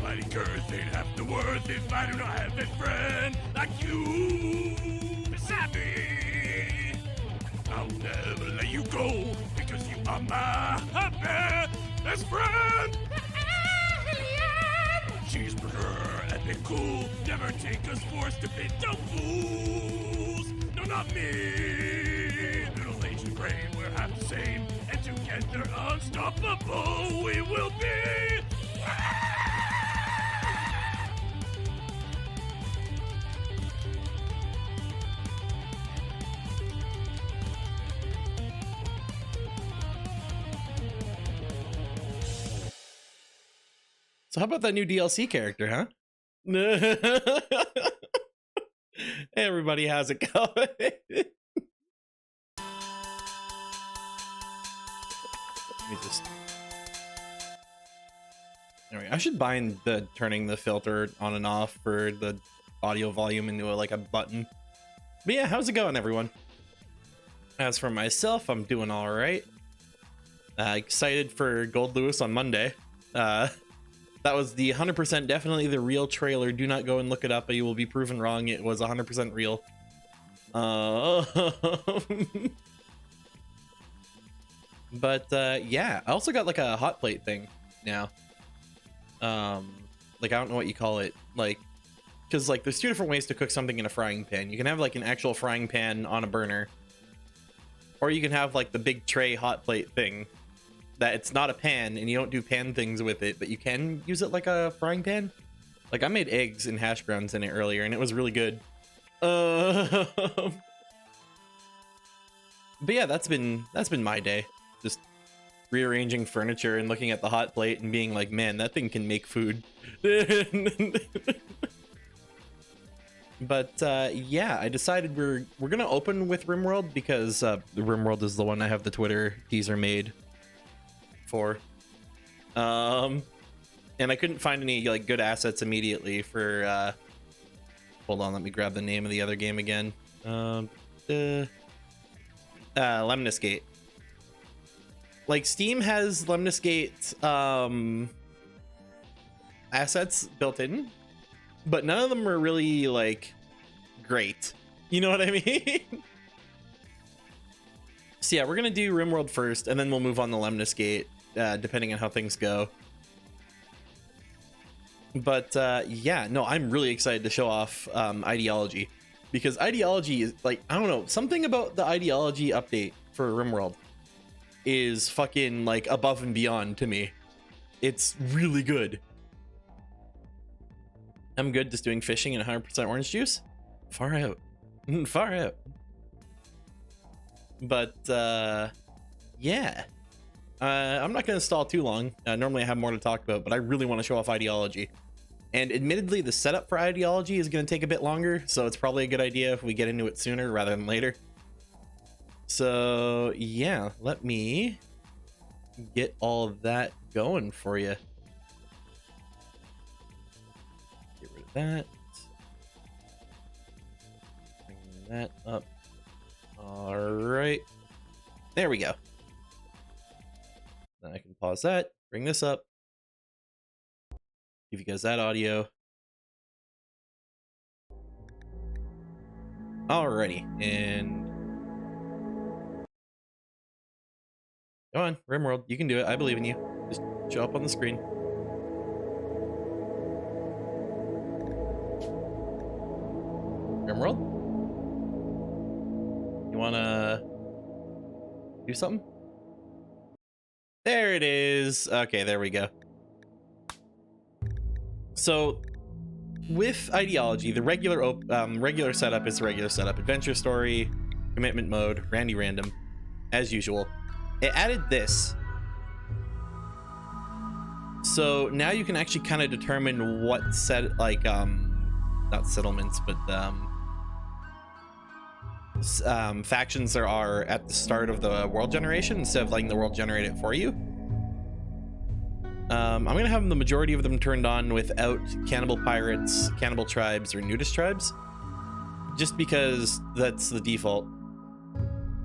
Mighty curse ain't half the worth if I do not have a friend like you beside me. I'll never let you go because you are my best friend. Cheeseburger, epic cool, never take us forced to fit dumb fools. No, not me. Middle Asian brain, we're half the same, and together unstoppable we will be. So how about that new DLC character, huh? Hey everybody, how's it going? Let me just... Anyway, I should bind the turning the filter on and off for the audio volume into like a button. But yeah, how's it going, everyone? As for myself, I'm doing all right. Excited for Gold Lewis on Monday. That was the 100% definitely the real trailer. Do not go and look it up, or you will be proven wrong. It was 100% real. But yeah, I also got like a hot plate thing now. Like I don't know what you call it, like, because like there's two different ways to cook something in a frying pan. You can have like an actual frying pan on a burner, or you can have like the big tray hot plate thing that it's not a pan and you don't do pan things with it, but you can use it like a frying pan. Like I made eggs and hash browns in it earlier and it was really good. But yeah, that's been my day. Just rearranging furniture and looking at the hot plate and being like, man, that thing can make food. But yeah, I decided we're gonna open with Rimworld because Rimworld is the one I have the Twitter teaser made for. And I couldn't find any like good assets immediately for hold on, let me grab the name of the other game again. Lemniscate. Like Steam has Lemniscate assets built in, but none of them are really like great. You know what I mean? So yeah, we're gonna do Rimworld first, and then we'll move on to Lemniscate, depending on how things go. But yeah, no, I'm really excited to show off Ideology, because Ideology is like, I don't know, something about the Ideology update for Rimworld is fucking like above and beyond to me. It's really good. I'm good just doing fishing and 100% orange juice. Far out. Far out. But yeah, I'm not gonna stall too long. Normally I have more to talk about, but I really want to show off Ideology, and admittedly the setup for Ideology is going to take a bit longer, so it's probably a good idea if we get into it sooner rather than later. So yeah, let me get all of that going for you. Get rid of that. Bring that up. All right. There we go. Then I can pause that, bring this up, give you guys that audio. Alrighty, and go on, Rimworld, you can do it. I believe in you. Just show up on the screen. Rimworld? You wanna do something? There it is. Okay, there we go. So with Ideology, the regular setup is the regular setup. Adventure story, commitment mode, Randy random, as usual. It added this. So now you can actually kind of determine what not settlements, but factions there are at the start of the world generation instead of letting the world generate it for you. I'm gonna have the majority of them turned on without cannibal pirates, cannibal tribes, or nudist tribes, just because that's the default.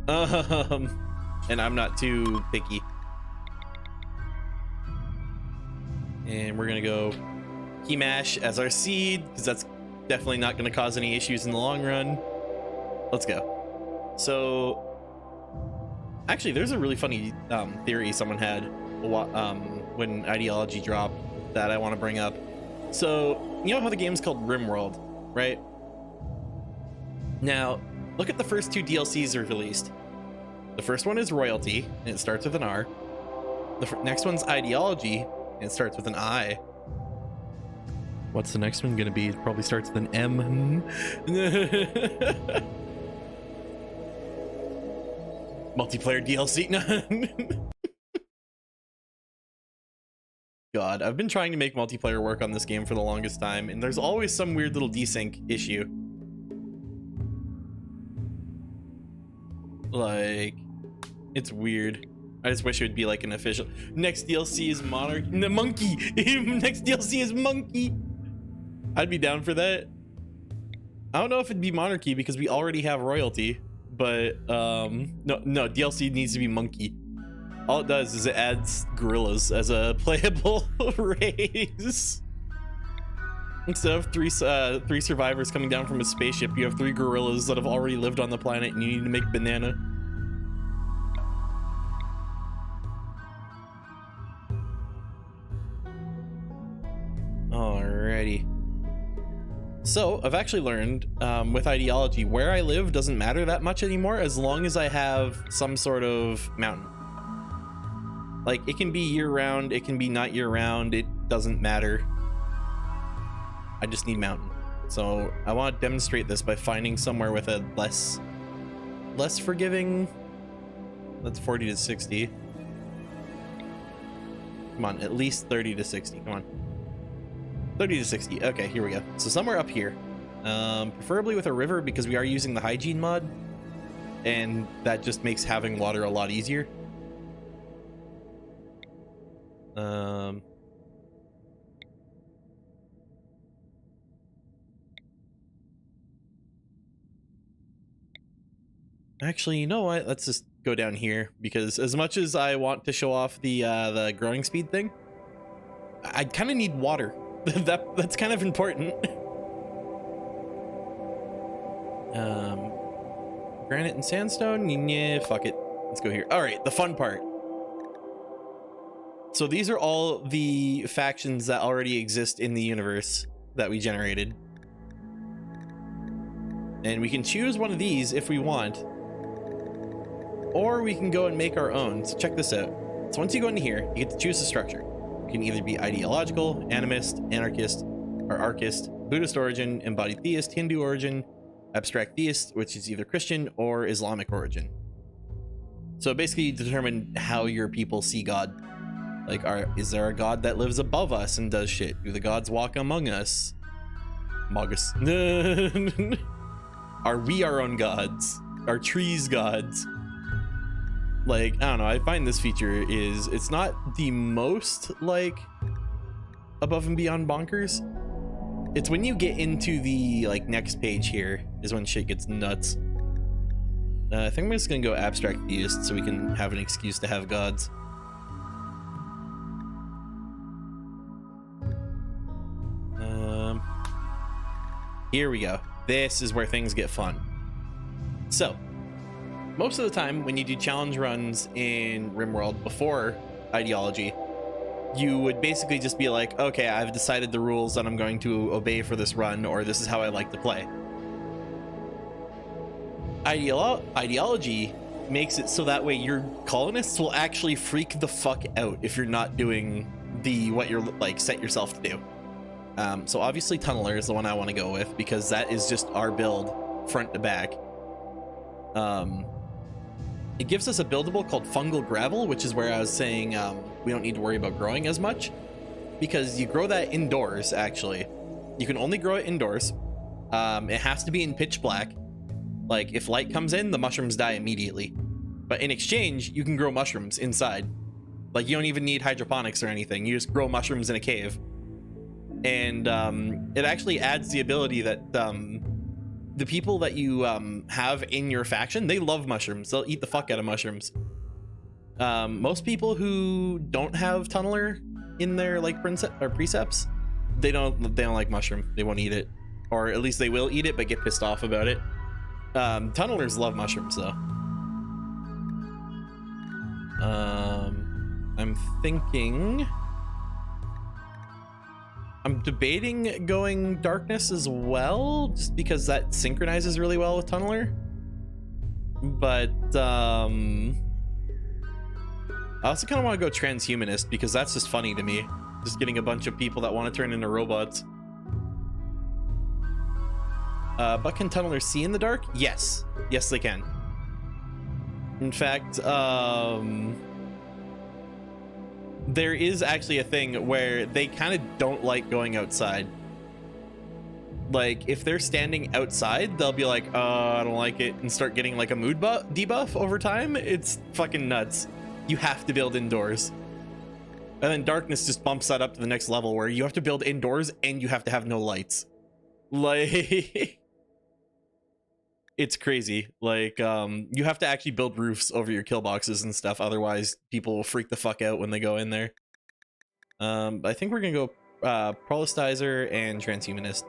And I'm not too picky. And we're gonna go key mash as our seed, because that's definitely not gonna cause any issues in the long run. Let's go. So actually, there's a really funny theory someone had when Ideology dropped that I want to bring up. So you know how the game's called Rimworld, right? Now look at the first two DLCs released. The first one is Royalty, and it starts with an R. The next one's Ideology, and it starts with an I. What's the next one gonna be? It probably starts with an M. Multiplayer DLC. God, I've been trying to make multiplayer work on this game for the longest time, and there's always some weird little desync issue. Like, it's weird. I just wish it would be like an official. Next DLC is Monarchy. The monkey. Next DLC is Monkey. I'd be down for that. I don't know if it'd be Monarchy because we already have Royalty, but no, DLC needs to be Monkey. All it does is it adds gorillas as a playable race. Instead of three survivors coming down from a spaceship, you have 3 gorillas that have already lived on the planet, and you need to make banana. Alrighty. So I've actually learned with Ideology, where I live doesn't matter that much anymore as long as I have some sort of mountain. Like, it can be year-round, it can be not year-round, it doesn't matter. I just need mountain. So I want to demonstrate this by finding somewhere with a less forgiving. That's 40 to 60. Come on, at least 30 to 60. Come on. 30 to 60. Okay, here we go. So somewhere up here. Preferably with a river because we are using the hygiene mod. And that just makes having water a lot easier. Actually, you know what? Let's just go down here because as much as I want to show off the growing speed thing, I kind of need water. That's kind of important. Granite and sandstone? Yeah, fuck it. Let's go here. All right, the fun part. So these are all the factions that already exist in the universe that we generated. And we can choose one of these if we want. Or we can go and make our own. So check this out. So once you go into here, you get to choose the structure. You can either be ideological, animist, anarchist, or archist, Buddhist origin, embodied theist, Hindu origin, abstract theist, which is either Christian or Islamic origin. So basically you determine how your people see God. Like, is there a god that lives above us and does shit? Do the gods walk among us? Mogus. Are we our own gods? Are trees gods? Like, I don't know, I find this feature it's not the most, like, above and beyond bonkers, It's when you get into the like next page here is when shit gets nuts. I think I'm just gonna go abstract theist so we can have an excuse to have gods. Here we go. This is where things get fun. So, most of the time when you do challenge runs in Rimworld before ideology, you would basically just be like, okay, I've decided the rules that I'm going to obey for this run, or this is how I like to play. Ideology makes it so that way your colonists will actually freak the fuck out if you're not doing what you're like set yourself to do. So obviously Tunneler is the one I want to go with because that is just our build front to back. It gives us a buildable called Fungal Gravel, which is where I was saying we don't need to worry about growing as much because you grow that indoors. Actually, you can only grow it indoors. It has to be in pitch black. Like if light comes in, the mushrooms die immediately. But in exchange, you can grow mushrooms inside. Like you don't even need hydroponics or anything. You just grow mushrooms in a cave. And it actually adds the ability that the people that you have in your faction, they love mushrooms. They'll eat the fuck out of mushrooms. Most people who don't have Tunneler in their like precepts, they don't like mushroom. They won't eat it, or at least they will eat it but get pissed off about it. Tunnelers love mushrooms though. I'm thinking. I'm debating going darkness as well, just because that synchronizes really well with Tunneler. But I also kind of want to go transhumanist because that's just funny to me. Just getting a bunch of people that want to turn into robots. But can Tunnelers see in the dark? Yes. Yes, they can. In fact, there is actually a thing where they kind of don't like going outside. Like if they're standing outside, they'll be like, I don't like it, and start getting like a mood debuff over time. It's fucking nuts. You have to build indoors. And then darkness just bumps that up to the next level where you have to build indoors and you have to have no lights. Like it's crazy. Like you have to actually build roofs over your kill boxes and stuff, otherwise people will freak the fuck out when they go in there. I think we're gonna go Prolestizer and Transhumanist.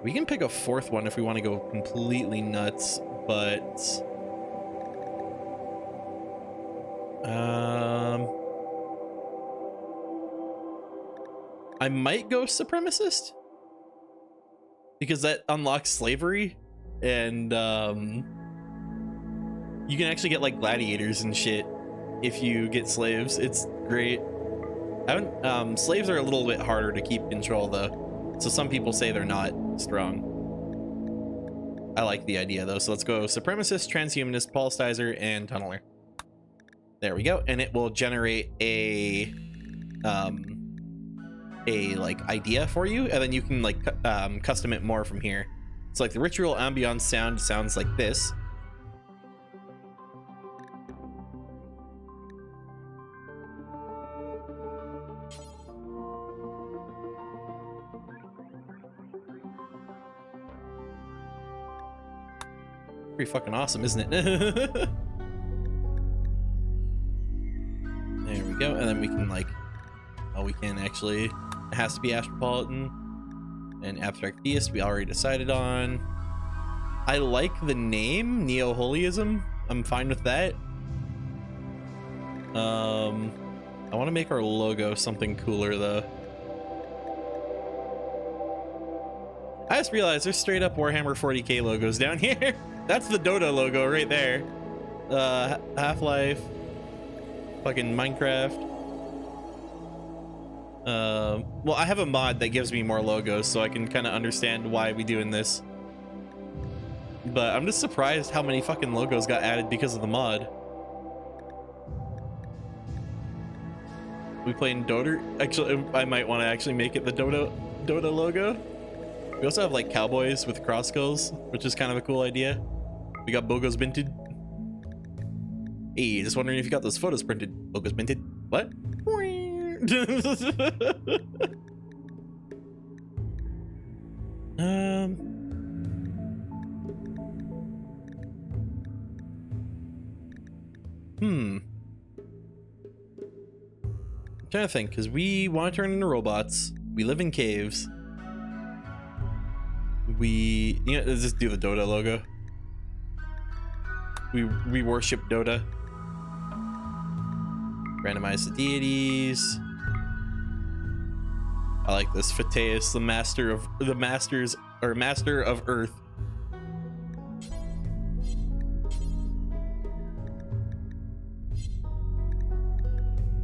We can pick a fourth one if we want to go completely nuts, but I might go Supremacist because that unlocks slavery. And you can actually get like gladiators and shit if you get slaves. It's great. Slaves are a little bit harder to keep control though, so some people say they're not strong. I like the idea though, so let's go Supremacist, Transhumanist, Prolestizer, and Tunneler. There we go, and it will generate a like idea for you, and then you can like custom it more from here. So like the ritual ambiance sound sounds like this. Pretty fucking awesome, isn't it? There we go. And then we can like, oh, we can actually, it has to be Astropolitan. And Abstract Theist we already decided on. I like the name Neo-Holyism. I'm fine with that. I want to make our logo something cooler though. I just realized there's straight up Warhammer 40k logos down here. That's the Dota logo right there. Half-Life, fucking Minecraft. Well, I have a mod that gives me more logos, so I can kind of understand why we doing this. But I'm just surprised how many fucking logos got added because of the mod. We playing Dota? Actually, I might want to actually make it the Dota logo. We also have like cowboys with cross skulls, which is kind of a cool idea. We got Bogos minted. Hey, just wondering if you got those photos printed. Bogos minted. What? I'm trying to think, because we want to turn into robots. We live in caves. Let's just do the Dota logo. We worship Dota. Randomize the deities. I like this. Phaetus, the master of Earth.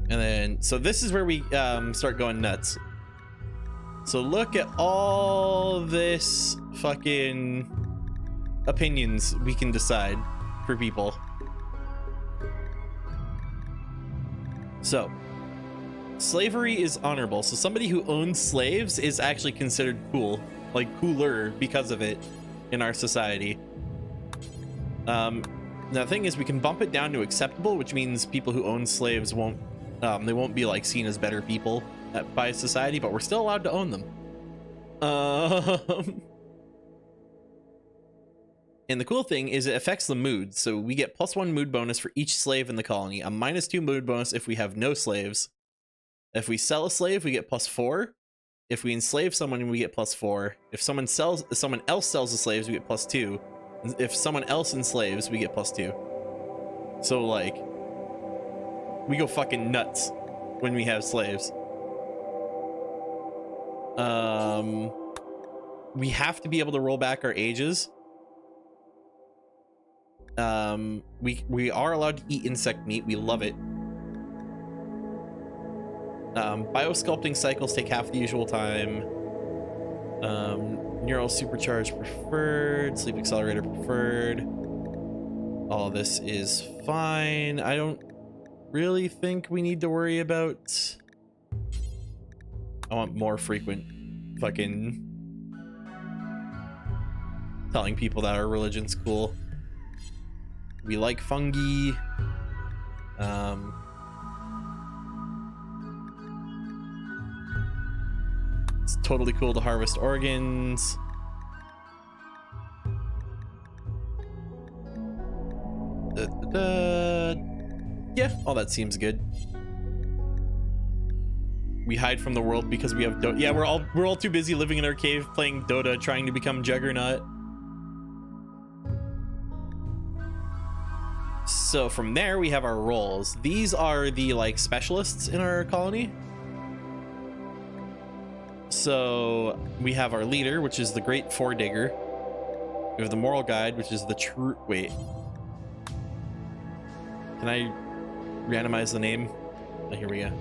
And then, so this is where we start going nuts. So look at all this fucking opinions we can decide for people. So, slavery is honorable. So somebody who owns slaves is actually considered cool, like cooler because of it in our society. The thing is, we can bump it down to acceptable, which means people who own slaves won't be like seen as better people by society, but we're still allowed to own them. And the cool thing is it affects the mood. So we get +1 mood bonus for each slave in the colony, a -2 mood bonus if we have no slaves. If we sell a slave, we get +4. If we enslave someone, we get +4. If someone else sells the slaves, we get +2. If someone else enslaves, we get +2. So like, we go fucking nuts when we have slaves. We have to be able to roll back our ages. We are allowed to eat insect meat. We love it. Biosculpting cycles take half the usual time. Neural supercharge preferred. Sleep accelerator preferred. All this is fine. I don't really think we need to worry about... I want more frequent fucking telling people that our religion's cool. We like fungi. It's totally cool to harvest organs. Yeah, all that seems good. We hide from the world because we have Dota. Yeah, we're all too busy living in our cave playing Dota, trying to become Juggernaut. So from there we have our roles. These are the like specialists in our colony. So we have our leader, which is the Great Foredigger. We have the moral guide, which is the true... Wait. Can I randomize the name? Oh, here we go.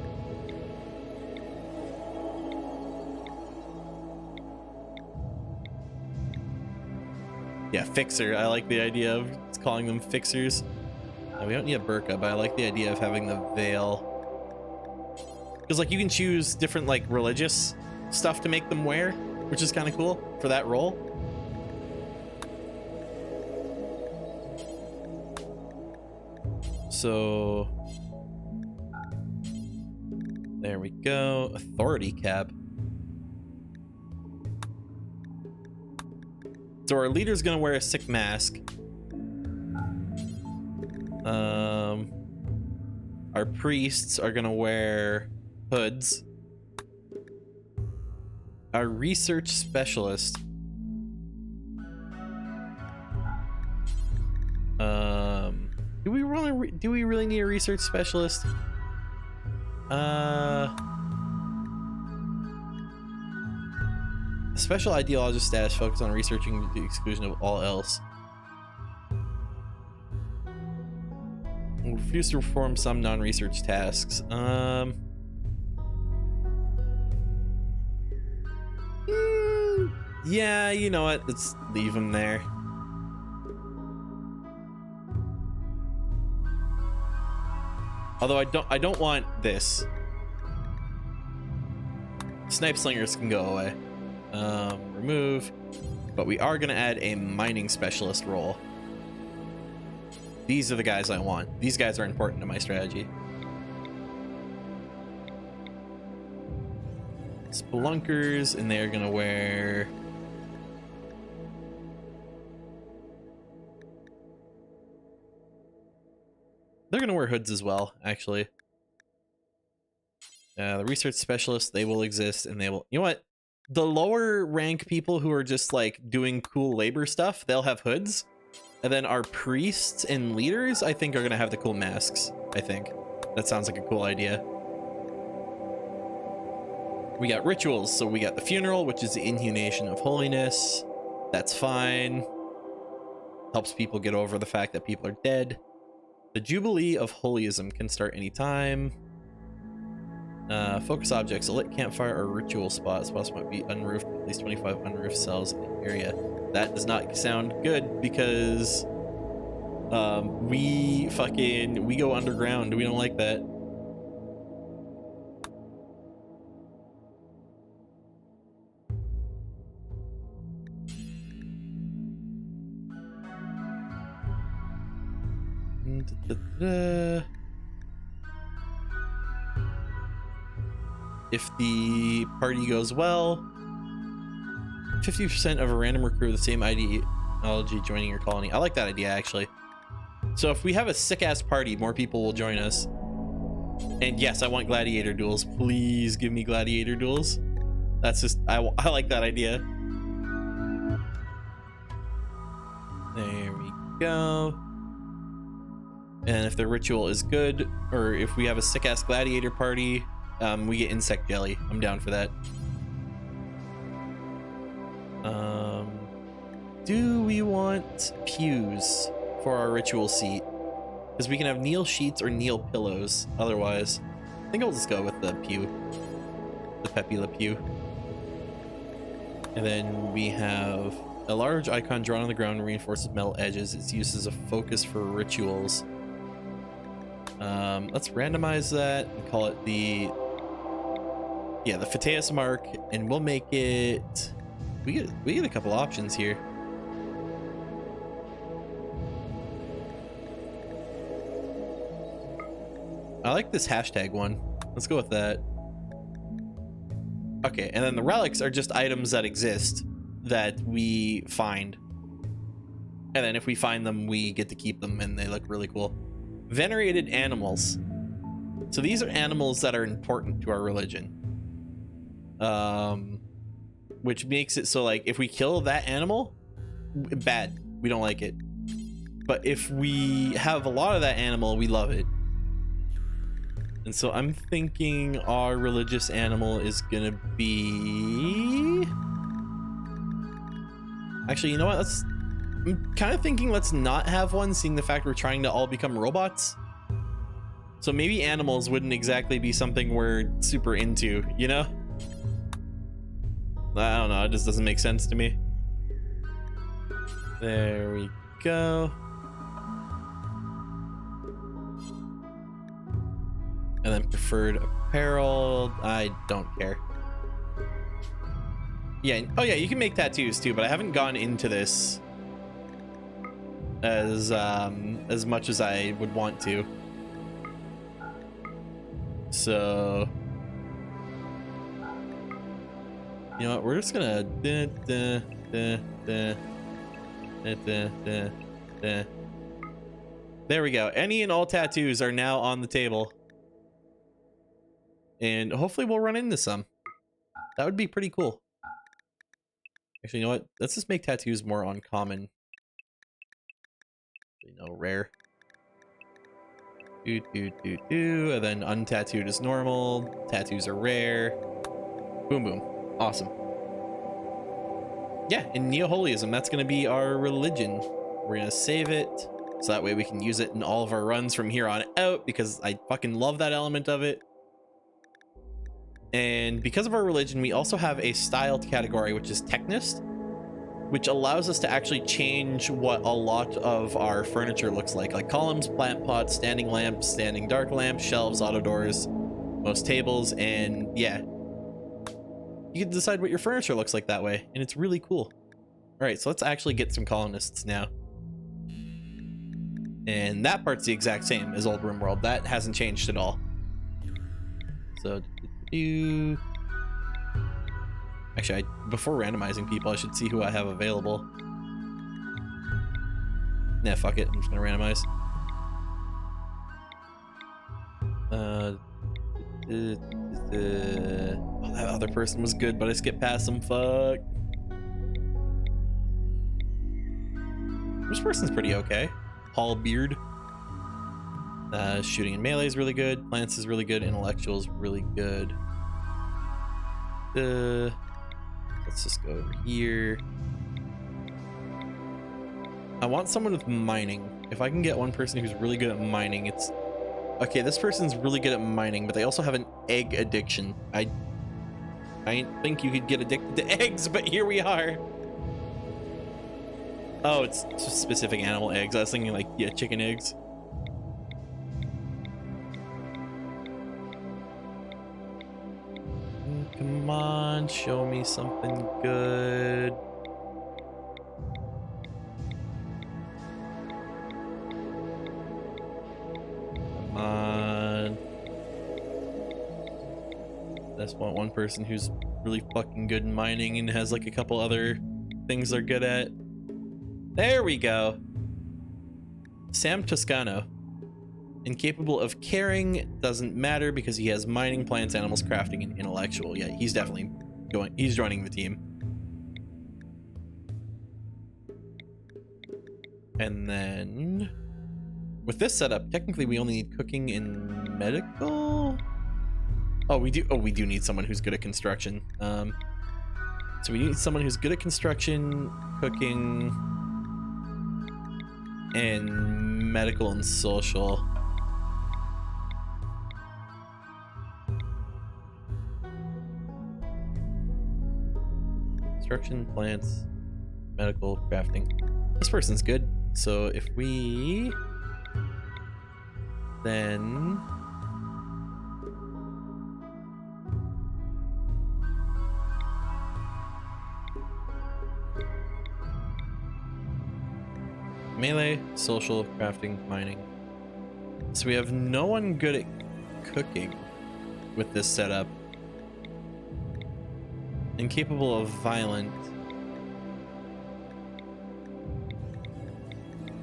Yeah, Fixer. I like the idea of calling them Fixers. We don't need a burqa, but I like the idea of having the veil. Because like you can choose different like religious stuff to make them wear, which is kind of cool for that role. So there we go. Authority cap. So our leader's gonna wear a sick mask. Our priests are gonna wear hoods. Our research specialist. Do we really need a research specialist? Special ideologist status focus on researching to the exclusion of all else. Refuse to perform some non-research tasks. Yeah, you know what? Let's leave him there. Although I don't want this. Snipe slingers can go away. Remove. But we are gonna add a mining specialist role. These are the guys I want. These guys are important to my strategy. Spelunkers, and they're gonna wear They're gonna wear hoods as well, actually. The research specialists, they will exist, and they will... You know what? The lower rank people who are just, like, doing cool labor stuff, they'll have hoods. And then our priests and leaders, I think, are gonna have the cool masks, I think. That sounds like a cool idea. We got rituals, so we got the funeral, which is the inhumation of holiness. That's fine. Helps people get over the fact that people are dead. The Jubilee of Holyism can start anytime. Focus objects, a lit campfire or ritual spot. Spots might be unroofed, at least 25 unroofed cells in the area. That does not sound good because we go underground. We don't like that. If the party goes well, 50% of a random recruit with the same ideology joining your colony. I like that idea, actually. So if we have a sick-ass party, more people will join us. And yes, I want gladiator duels. Please give me gladiator duels. That's just... I like that idea. There we go. And if the ritual is good, or if we have a sick-ass gladiator party, we get insect jelly. I'm down for that. Do we want pews for our ritual seat? Because we can have kneel sheets or kneel pillows. Otherwise, I think I'll just go with the pew. The Pepula pew. And then we have a large icon drawn on the ground, reinforced with metal edges. Its use as a focus for rituals. Let's randomize that and call it the Phaeus mark, and we'll make it... We get a couple options here. I like this hashtag one. Let's go with that. Okay, and then the relics are just items that exist that we find. And then if we find them, we get to keep them, and they look really cool. Venerated Animals. So these are animals that are important to our religion. Which makes it so, like, if we kill that animal, bad. We don't like it. But if we have a lot of that animal, we love it. And so I'm thinking our religious animal is gonna be... Actually, you know what? I'm kind of thinking let's not have one, seeing the fact we're trying to all become robots. So maybe animals wouldn't exactly be something we're super into, you know? I don't know, it just doesn't make sense to me. There we go. And then preferred apparel, I don't care. Yeah, oh yeah, you can make tattoos too, but I haven't gone into this as much as I would want to. So you know what, we're just gonna there we go. Any and all tattoos are now on the table. And hopefully we'll run into some. That would be pretty cool. Actually, you know what? Let's just make tattoos more uncommon. You know, rare. And then untattooed is normal. Tattoos are rare. Boom, boom. Awesome. Yeah, in Neo-Holyism, that's going to be our religion. We're going to save it, so that way we can use it in all of our runs from here on out, because I fucking love that element of it. And because of our religion, we also have a styled category, which is Technist, which allows us to actually change what a lot of our furniture looks like columns, plant pots, standing lamps, standing dark lamps, shelves, auto doors, most tables, and yeah. You can decide what your furniture looks like that way, and it's really cool. All right, so let's actually get some colonists now. And that part's the exact same as old Rimworld. That hasn't changed at all. So, actually, before randomizing people, I should see who I have available. Nah, fuck it. I'm just gonna randomize. Oh, that other person was good, but I skipped past him. Fuck. This person's pretty okay. Paul Beard. Shooting and melee is really good. Plants is really good. Intellectual is really good. Let's just go over here. I want someone with mining. If I can get one person who's really good at mining, it's... Okay, this person's really good at mining, but they also have an egg addiction. I didn't think you could get addicted to eggs, but here we are. Oh, it's just specific animal eggs. I was thinking like, yeah, chicken eggs. Come on, show me something good. Come on. Just want one person who's really fucking good in mining and has like a couple other things they're good at. There we go. Sam Toscano. Incapable of caring, doesn't matter because he has mining, plants, animals, crafting, and intellectual. Yeah, he's definitely he's joining the team. And then with this setup, technically we only need cooking and medical. Oh, we do need someone who's good at construction. So we need someone who's good at construction, cooking, and medical and social. Construction, plants, medical, crafting. This person's good. So if we then melee, social, crafting, mining. So we have no one good at cooking with this setup. Incapable of violent.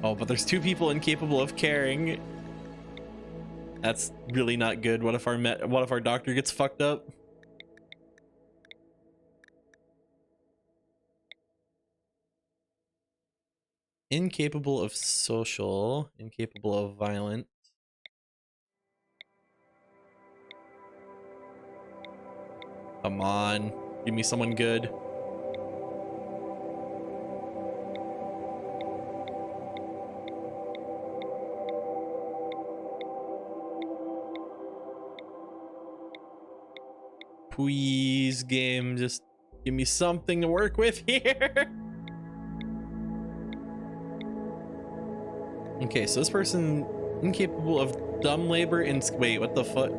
Oh, but there's two people incapable of caring. That's really not good. What if our doctor gets fucked up? Incapable of social, incapable of violent. Come on, give me someone good. Please, game, just give me something to work with here. Okay, so this person incapable of dumb labor and wait, what the fuck?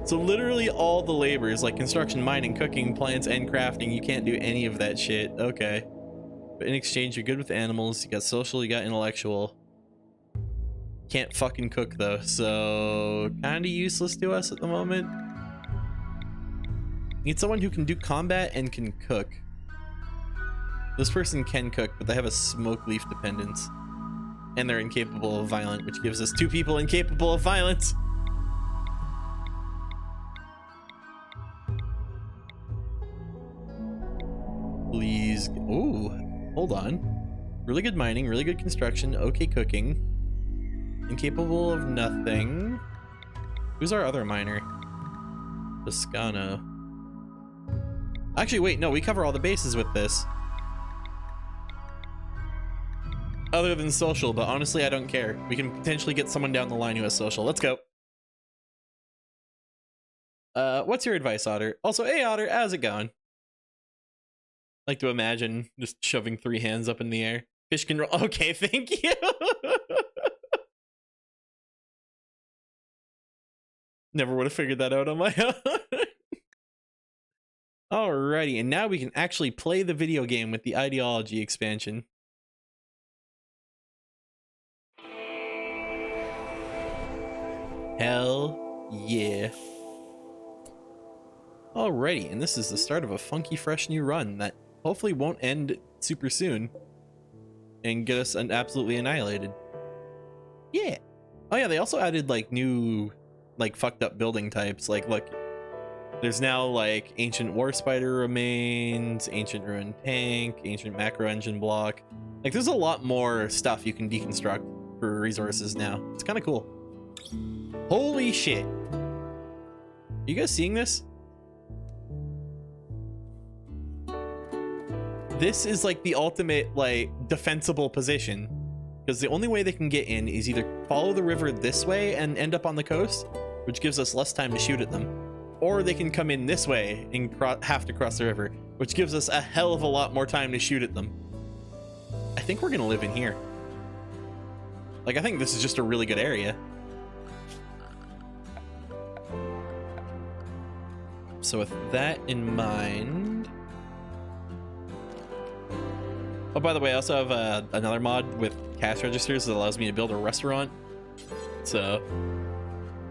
So literally all the labors like construction, mining, cooking, plants, and crafting, you can't do any of that shit. Okay. But in exchange, you're good with animals, you got social, you got intellectual. Can't fucking cook though, so kinda useless to us at the moment. Need someone who can do combat and can cook. This person can cook, but they have a smoke leaf dependence. And they're incapable of violent, which gives us two people incapable of violence. Please. Ooh, hold on. Really good mining, really good construction, okay cooking. Incapable of nothing. Who's our other miner? Toscano. Actually, wait, no, we cover all the bases with this. Other than social, but honestly, I don't care. We can potentially get someone down the line who has social. Let's go. What's your advice, Otter? Also, hey, Otter, how's it going? Like to imagine just shoving 3 hands up in the air. Fish can roll. Okay, thank you. Never would have figured that out on my own. Alrighty, and now we can actually play the video game with the ideology expansion. Hell yeah. Alrighty, and this is the start of a funky fresh new run that hopefully won't end super soon and get us absolutely annihilated. Yeah. Oh yeah, they also added like new like fucked up building types. Like, look, there's now like ancient war spider remains, ancient ruined tank, ancient macro engine block. Like, there's a lot more stuff you can deconstruct for resources now. It's kind of cool. Holy shit! You guys seeing this? This is like the ultimate like defensible position, because the only way they can get in is either follow the river this way and end up on the coast, which gives us less time to shoot at them, or they can come in this way and have to cross the river, which gives us a hell of a lot more time to shoot at them. I think we're gonna live in here. Like, I think this is just a really good area. So with that in mind... Oh, by the way, I also have another mod with cash registers that allows me to build a restaurant. So,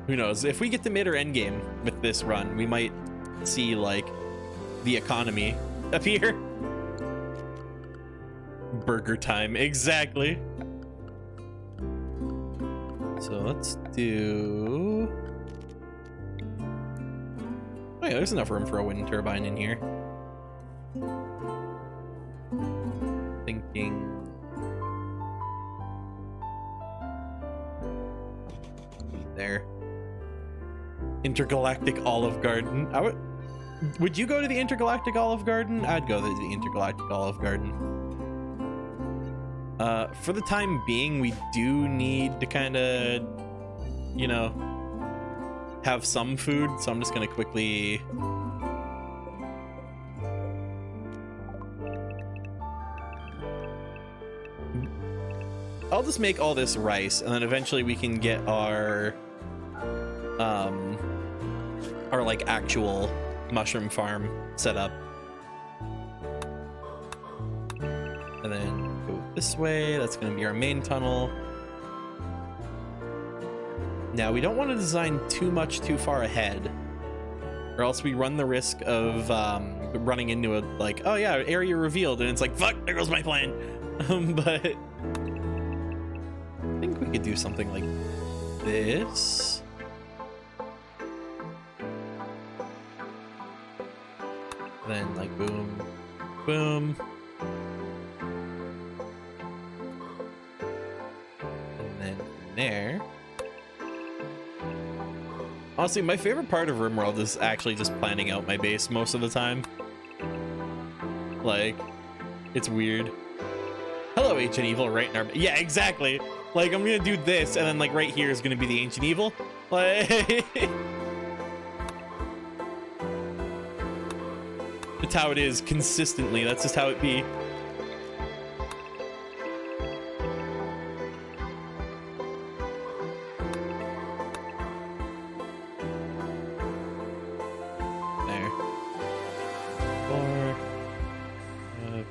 who knows? If we get to mid or end game with this run, we might see, like, the economy appear. Burger time, exactly. So let's do... Oh yeah, there's enough room for a wind turbine in here. Thinking... There. Intergalactic Olive Garden. Would you go to the Intergalactic Olive Garden? I'd go to the Intergalactic Olive Garden. For the time being, we do need to kind of, you know, have some food, so I'm just gonna quickly... I'll just make all this rice, and then eventually we can get our like actual mushroom farm set up. And then go this way. That's going to be our main tunnel. Now, we don't want to design too much too far ahead, or else we run the risk of running into a, like, oh yeah, area revealed, and it's like, fuck, there goes my plan. But I think we could do something like this. Then, like, boom, boom. And then from there. Honestly, my favorite part of Rimworld is actually just planning out my base most of the time. Like, it's weird. Hello, Ancient Evil, right in our... Yeah, exactly. Like, I'm gonna do this, and then, like, right here is gonna be the Ancient Evil. Like... It's how it is, consistently. That's just how it be. There. 4, 5.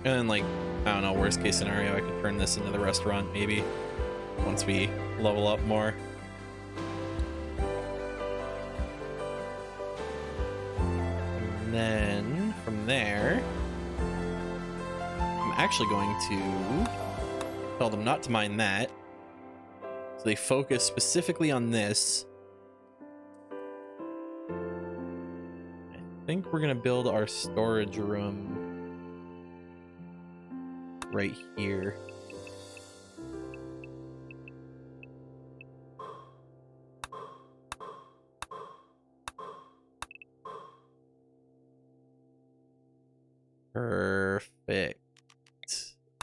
And then, like, I don't know, worst case scenario, I could turn this into the restaurant, maybe, once we level up more. Then from there, I'm actually going to tell them not to mine that, so they focus specifically on this. I think we're gonna build our storage room right here. Perfect.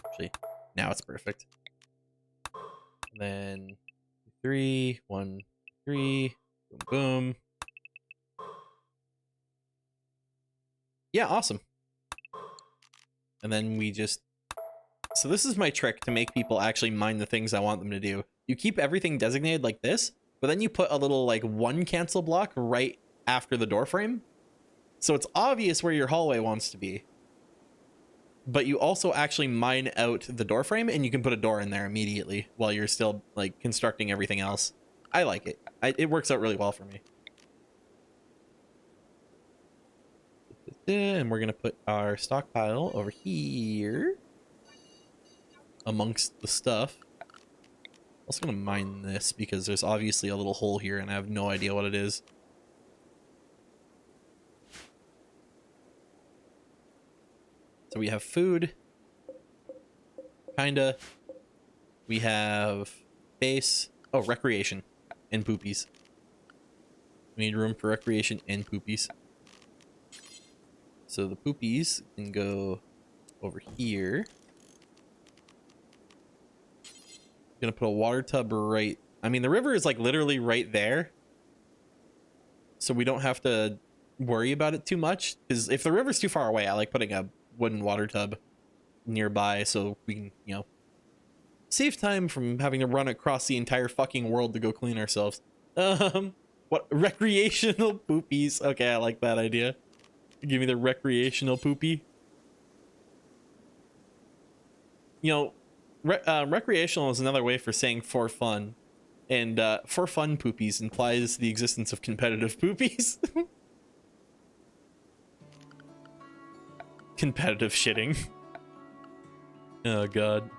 Actually, now it's perfect. And then 3, 1, 3, boom, boom. Yeah, awesome. And then we just... So this is my trick to make people actually mine the things I want them to do. You keep everything designated like this, but then you put a little, like, 1 cancel block right after the door frame. So it's obvious where your hallway wants to be. But you also actually mine out the door frame, and you can put a door in there immediately while you're still, like, constructing everything else. I like it. It works out really well for me. And we're going to put our stockpile over here. amongst the stuff. Also gonna mine this because there's obviously a little hole here and I have no idea what it is. So we have food. Kinda. We have base. Oh, recreation and poopies. We need room for recreation and poopies. So the poopies can go over here. I'm gonna put a water tub right. I mean, the river is like literally right there. So we don't have to worry about it too much. Because if the river's too far away, I like putting a wooden water tub nearby so we can, you know, save time from having to run across the entire fucking world to go clean ourselves. What? Recreational poopies. Okay, I like that idea. Give me the recreational poopy. You know, recreational is another way for saying for fun. And for fun poopies implies the existence of competitive poopies. Competitive shitting. Oh god.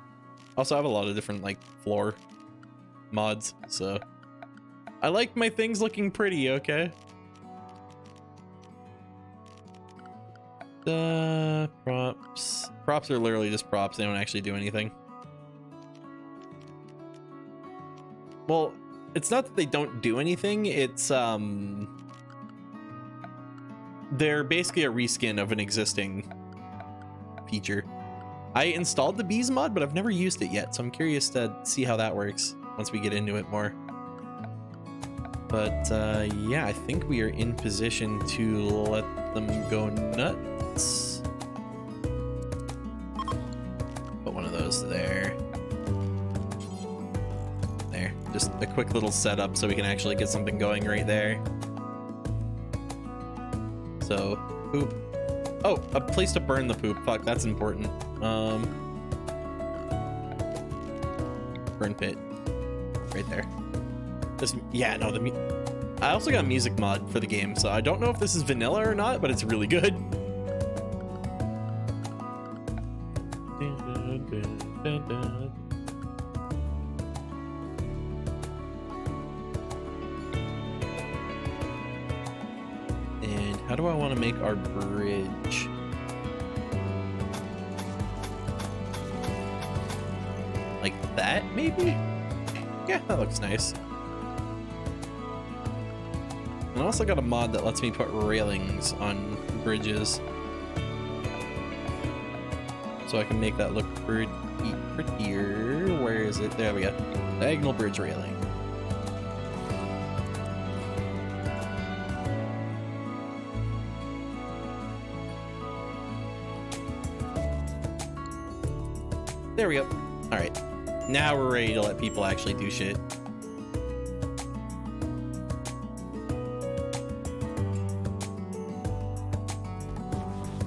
Also, I have a lot of different like floor mods, so I like my things looking pretty, okay? Props. Props are literally just props. They don't actually do anything. Well, it's not that they don't do anything. It's they're basically a reskin of an existing feature. I installed the bees mod, but I've never used it yet, so I'm curious to see how that works once we get into it more. But yeah, I think we are in position to let them go nuts. Put one of those there. There, just a quick little setup so we can actually get something going right there. So, poop. Oh, a place to burn the poop. Fuck, that's important. Burn pit. Right there. This, yeah, no, I also got a music mod for the game, so I don't know if this is vanilla or not, but it's really good. And how do I want to make our bridge? Like that, maybe? Yeah, that looks nice. And I also got a mod that lets me put railings on bridges. So I can make that look prettier. Where is it? There we go. Diagonal bridge railing. There we go. All right. Now we're ready to let people actually do shit.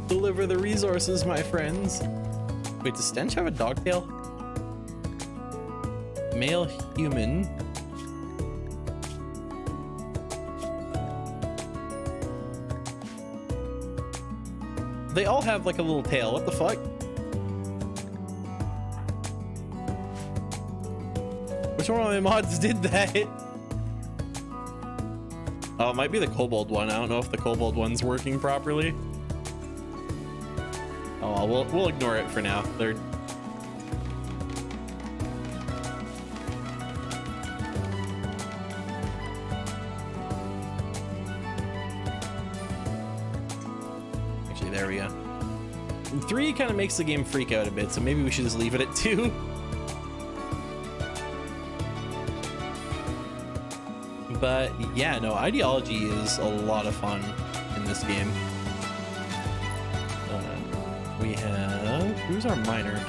Deliver the resources, my friends. Wait, does Stench have a dog tail? Male human. They all have like a little tail. What the fuck? Which one of my mods did that? Oh, it might be the kobold one. I don't know if the kobold one's working properly. Oh, well, we'll ignore it for now. They're... Actually, there we go. And 3 kind of makes the game freak out a bit, so maybe we should just leave it at 2. But yeah, no, ideology is a lot of fun in this game. We have... Who's our miner?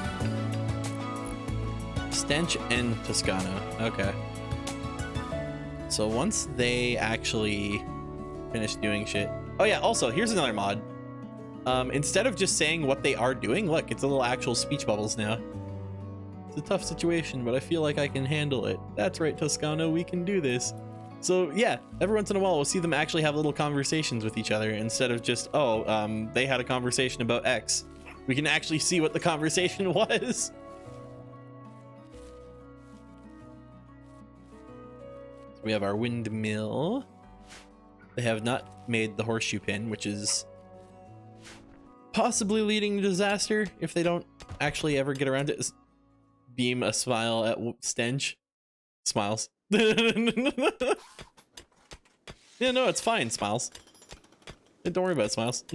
Stench and Toscano. Okay. So once they actually finish doing shit... Oh yeah, also, here's another mod. Instead of just saying what they are doing, look, it's a little actual speech bubbles now. It's a tough situation, but I feel like I can handle it. That's right, Toscano, we can do this. So yeah, every once in a while we'll see them actually have little conversations with each other instead of just, oh, they had a conversation about X. We can actually see what the conversation was. So we have our windmill. They have not made the horseshoe pin, which is possibly leading to disaster if they don't actually ever get around to it. Beam a smile at Stench. Smiles. Yeah, no, it's fine, Smiles. Don't worry about it, Smiles.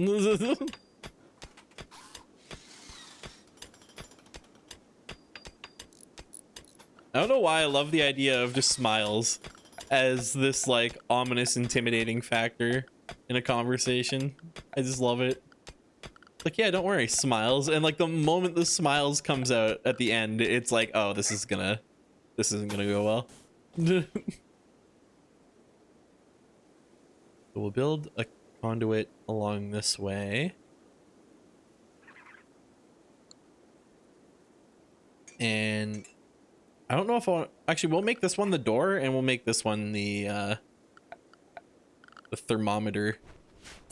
I don't know why I love the idea of just Smiles as this like ominous, intimidating factor in a conversation. I just love it. Like, yeah, don't worry, Smiles. And like the moment the Smiles comes out at the end, it's like, oh, this isn't gonna go well. So we'll build a conduit along this way. And I don't know if I'll actually, we'll make this one the door, and we'll make this one the thermometer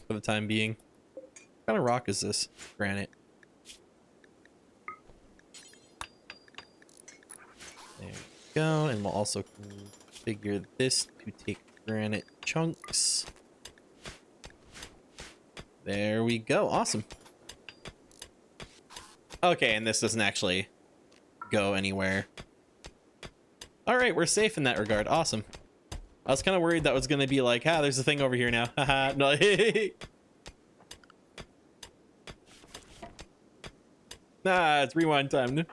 for the time being. What kind of rock is this? Granite. There we go, and we'll also configure this to take granite chunks. There we go. Awesome. Okay, and this doesn't actually go anywhere. All right, we're safe in that regard. Awesome. I was kind of worried that was going to be like, ah, there's a thing over here now. Haha, no. Nah, it's rewind time.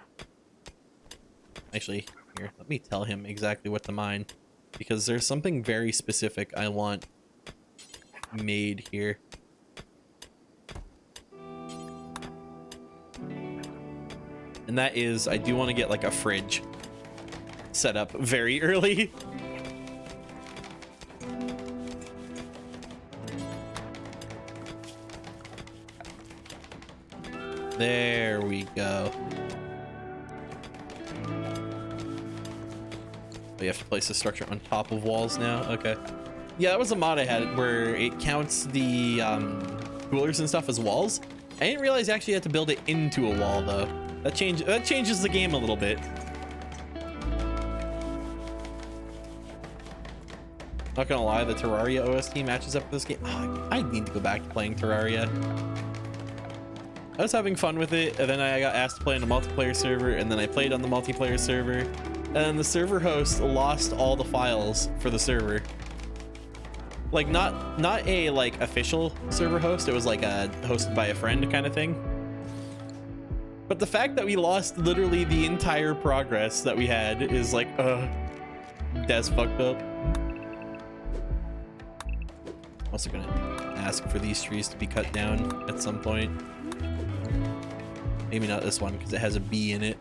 Actually, here, let me tell him exactly what to mine, because there's something very specific I want made here. And that is, I do want to get like a fridge set up very early. There we go. Oh, you have to place the structure on top of walls now? Okay. Yeah, that was a mod I had where it counts the coolers and stuff as walls. I didn't realize you actually had to build it into a wall though. That changes the game a little bit. Not gonna lie, the Terraria OST matches up with this game. Oh, I need to go back to playing Terraria. I was having fun with it, and then I got asked to play on a multiplayer server, and then I played on the multiplayer server, and then the server host lost all the files for the server. Like not a like official server host, it was like a hosted by a friend kind of thing. But the fact that we lost literally the entire progress that we had is like, that's fucked up. Also gonna ask for these trees to be cut down at some point. Maybe not this one because it has a bee in it.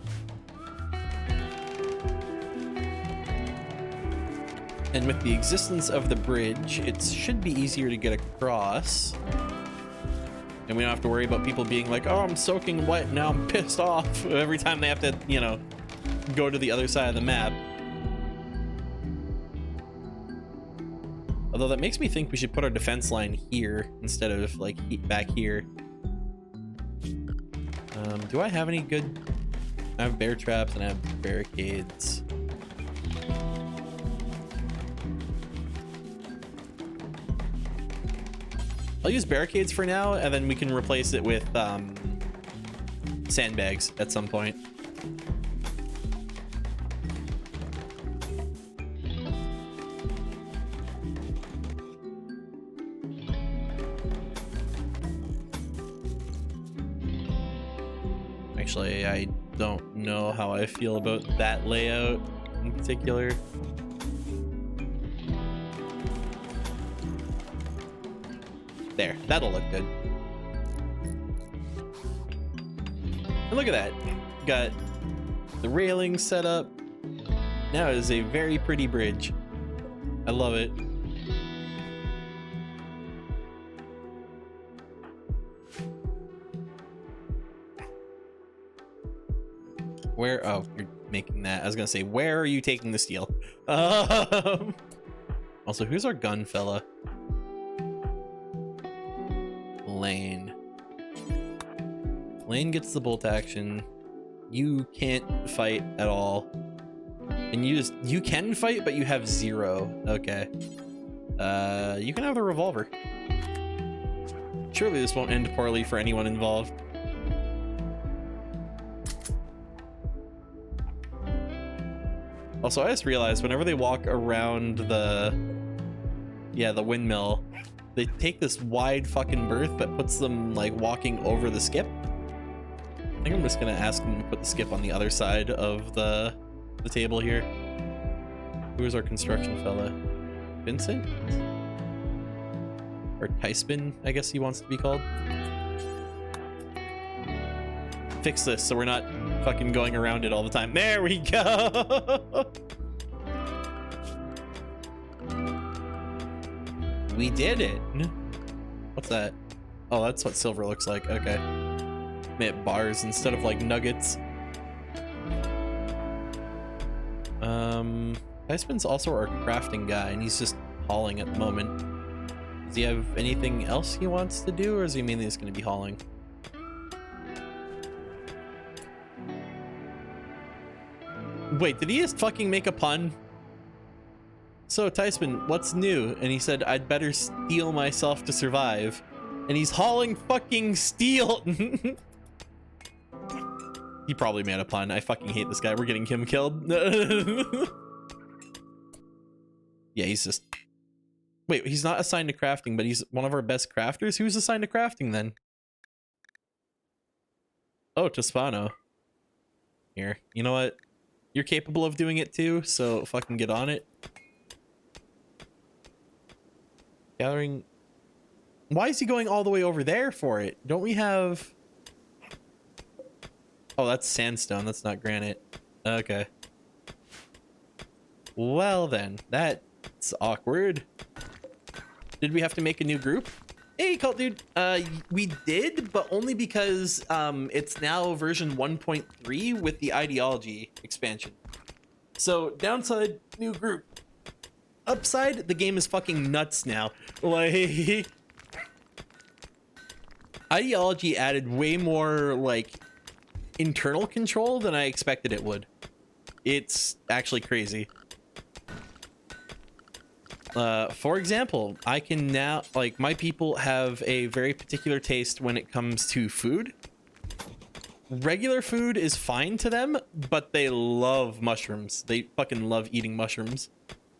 And with the existence of the bridge, it should be easier to get across. And we don't have to worry about people being like, oh, I'm soaking wet, now I'm pissed off every time they have to, you know, go to the other side of the map. Although that makes me think we should put our defense line here instead of like back here. Do I have any good... I have bear traps and I have barricades. I'll use barricades for now, and then we can replace it with sandbags at some point. Actually, I don't know how I feel about that layout in particular. There, that'll look good. And look at that. Got the railing set up. Now it is a very pretty bridge. I love it. Where? Oh, you're making that. I was gonna say, where are you taking the steel? Also, who's our gun fella? Lane. Lane gets the bolt action. You can't fight at all. And you can fight, but you have 0. Okay. You can have the revolver. Surely this won't end poorly for anyone involved. Also, I just realized whenever they walk around the windmill, they take this wide fucking berth that puts them like walking over the skip. I think I'm just gonna ask them to put the skip on the other side of the table here. Who is our construction fella? Vincent? Or Tyspin, I guess he wants to be called. Fix this so we're not fucking going around it all the time. There we go! We did it! What's that? Oh, that's what silver looks like. Okay. Made bars instead of like nuggets. Tyspin's also our crafting guy, and he's just hauling at the moment. Does he have anything else he wants to do, or is he mainly just going to be hauling? Wait, did he just fucking make a pun? So, Tyspin, what's new? And he said, I'd better steal myself to survive. And he's hauling fucking steel! He probably made a pun. I fucking hate this guy. We're getting him killed. Yeah, he's just... Wait, he's not assigned to crafting, but he's one of our best crafters? Who's assigned to crafting, then? Oh, Tospano. Here, you know what? You're capable of doing it too, so fucking get on it. Gathering... Why is he going all the way over there for it? Don't we have... Oh, that's sandstone. That's not granite. Okay. Well then, that's awkward. Did we have to make a new group? Hey, Cult Dude. We did, but only because it's now version 1.3 with the ideology expansion. So, downside, new group. Upside, the game is fucking nuts now. Like... Ideology added way more, like, internal control than I expected it would. It's actually crazy. For example, I can now, like, my people have a very particular taste when it comes to food. Regular food is fine to them, but they love mushrooms. They fucking love eating mushrooms.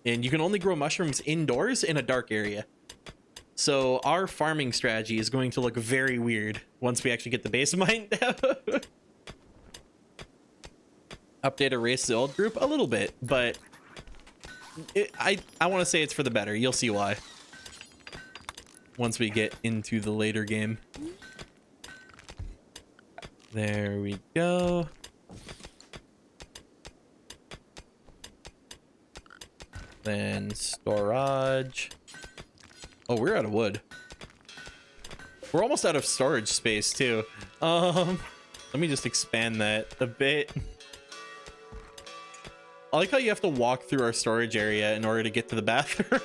And you can only grow mushrooms indoors in a dark area. So our farming strategy is going to look very weird once we actually get the base mined down. Update or race the old group a little bit, but I want to say it's for the better. You'll see why once we get into the later game. There we go. Then storage. Oh, we're out of wood. We're almost out of storage space too. Let me just expand that a bit. I like how you have to walk through our storage area in order to get to the bathroom.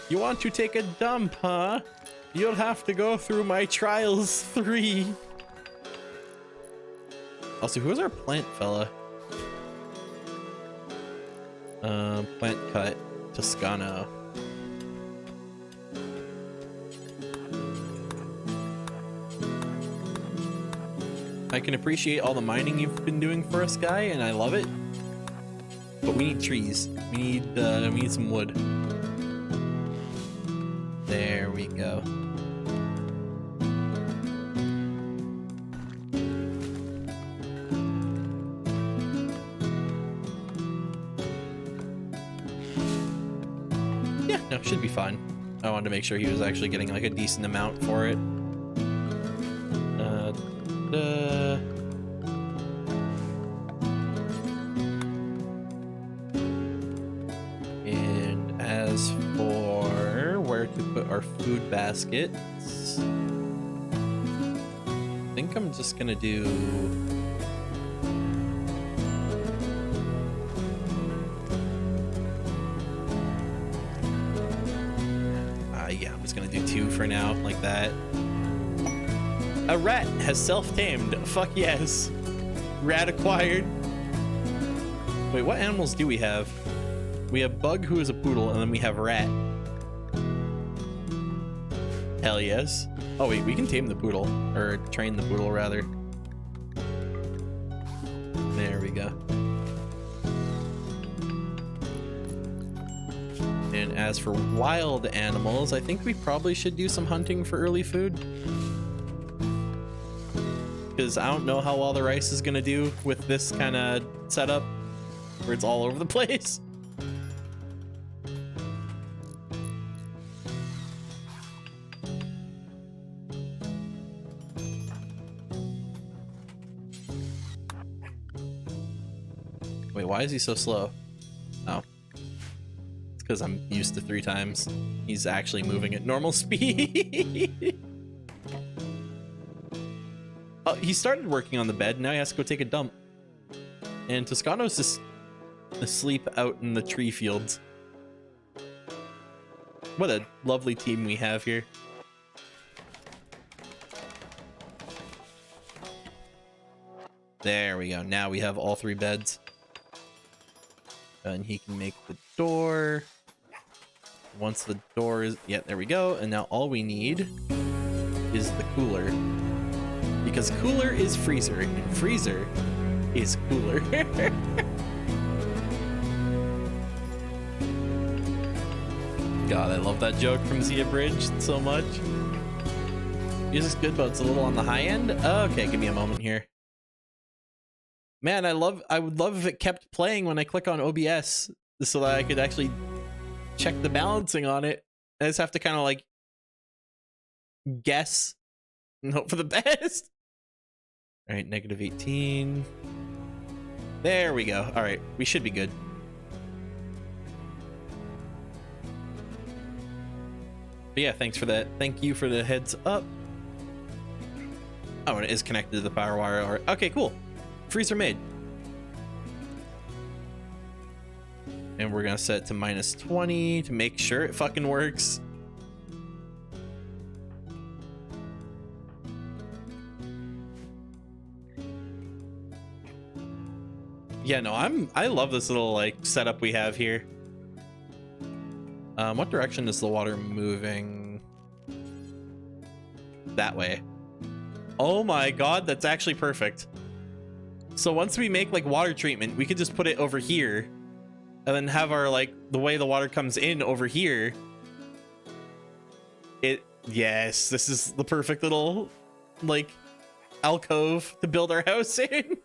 You want to take a dump, huh? You'll have to go through my trials 3. Also, who is our plant fella? Plant cut. Toscano. I can appreciate all the mining you've been doing for us, guy, and I love it. But we need trees. We need some wood. There we go. Yeah, no, should be fine. I wanted to make sure he was actually getting like a decent amount for it. And as for where to put our food baskets, I think I'm just gonna do yeah, I'm just gonna do 2 for now, like that. A rat has self-tamed. Fuck yes. Rat acquired. Wait, what animals do we have? We have Bug, who is a poodle, and then we have Rat. Hell yes. Oh wait, we can tame the poodle, or train the poodle rather. There we go. And as for wild animals, I think we probably should do some hunting for early food. Because I don't know how well the rice is gonna do with this kind of setup, where it's all over the place. Wait, why is he so slow? Oh. It's because I'm used to 3 times. He's actually moving at normal speed. Oh, he started working on the bed. Now he has to go take a dump. And Toscano's just asleep out in the tree fields. What a lovely team we have here. There we go. Now we have all 3 beds. And he can make the door. Once the door is... Yeah, there we go. And now all we need is the cooler. Because cooler is freezer, and freezer is cooler. God, I love that joke from Zia Bridge so much. Music's good, but it's a little on the high end. Okay, give me a moment here. Man, I would love if it kept playing when I click on OBS so that I could actually check the balancing on it. I just have to kind of like guess and hope for the best. All right, negative 18. There we go. All right, we should be good. But yeah, thanks for that. Thank you for the heads up. Oh, and it is connected to the power wire. All right. Okay, cool. Freezer made. And we're gonna set it to -20 to make sure it fucking works. Yeah, no, I love this little like setup we have here. What direction is the water moving? That way. Oh my god, that's actually perfect. So once we make like water treatment, we could just put it over here and then have our like the way the water comes in over here. Yes, this is the perfect little like alcove to build our house in.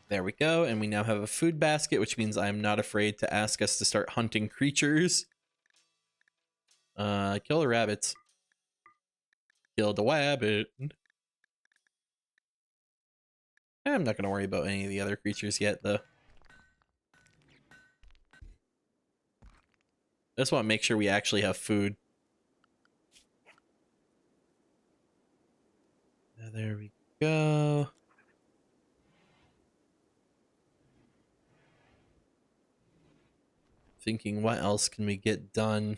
There we go, and we now have a food basket, which means I'm not afraid to ask us to start hunting creatures. Kill the rabbits. Kill the wabbit. I'm not gonna worry about any of the other creatures yet, though. I just want to make sure we actually have food. There we go. Thinking, what else can we get done?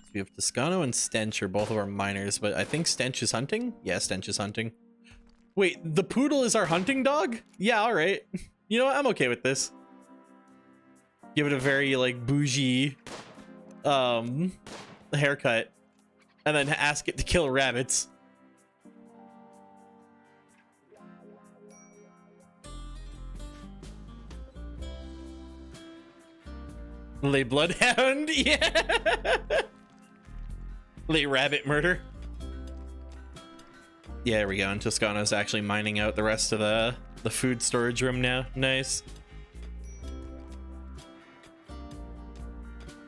So we have Toscano and Stench are both of our miners, but I think Stench is hunting? Yeah, Stench is hunting. Wait, the poodle is our hunting dog? Yeah, all right. You know what? I'm okay with this. Give it a very like bougie haircut and then ask it to kill rabbits. Lay bloodhound, yeah. Lay rabbit murder. Yeah, there we go. And Toscano's actually mining out the rest of the food storage room now. Nice.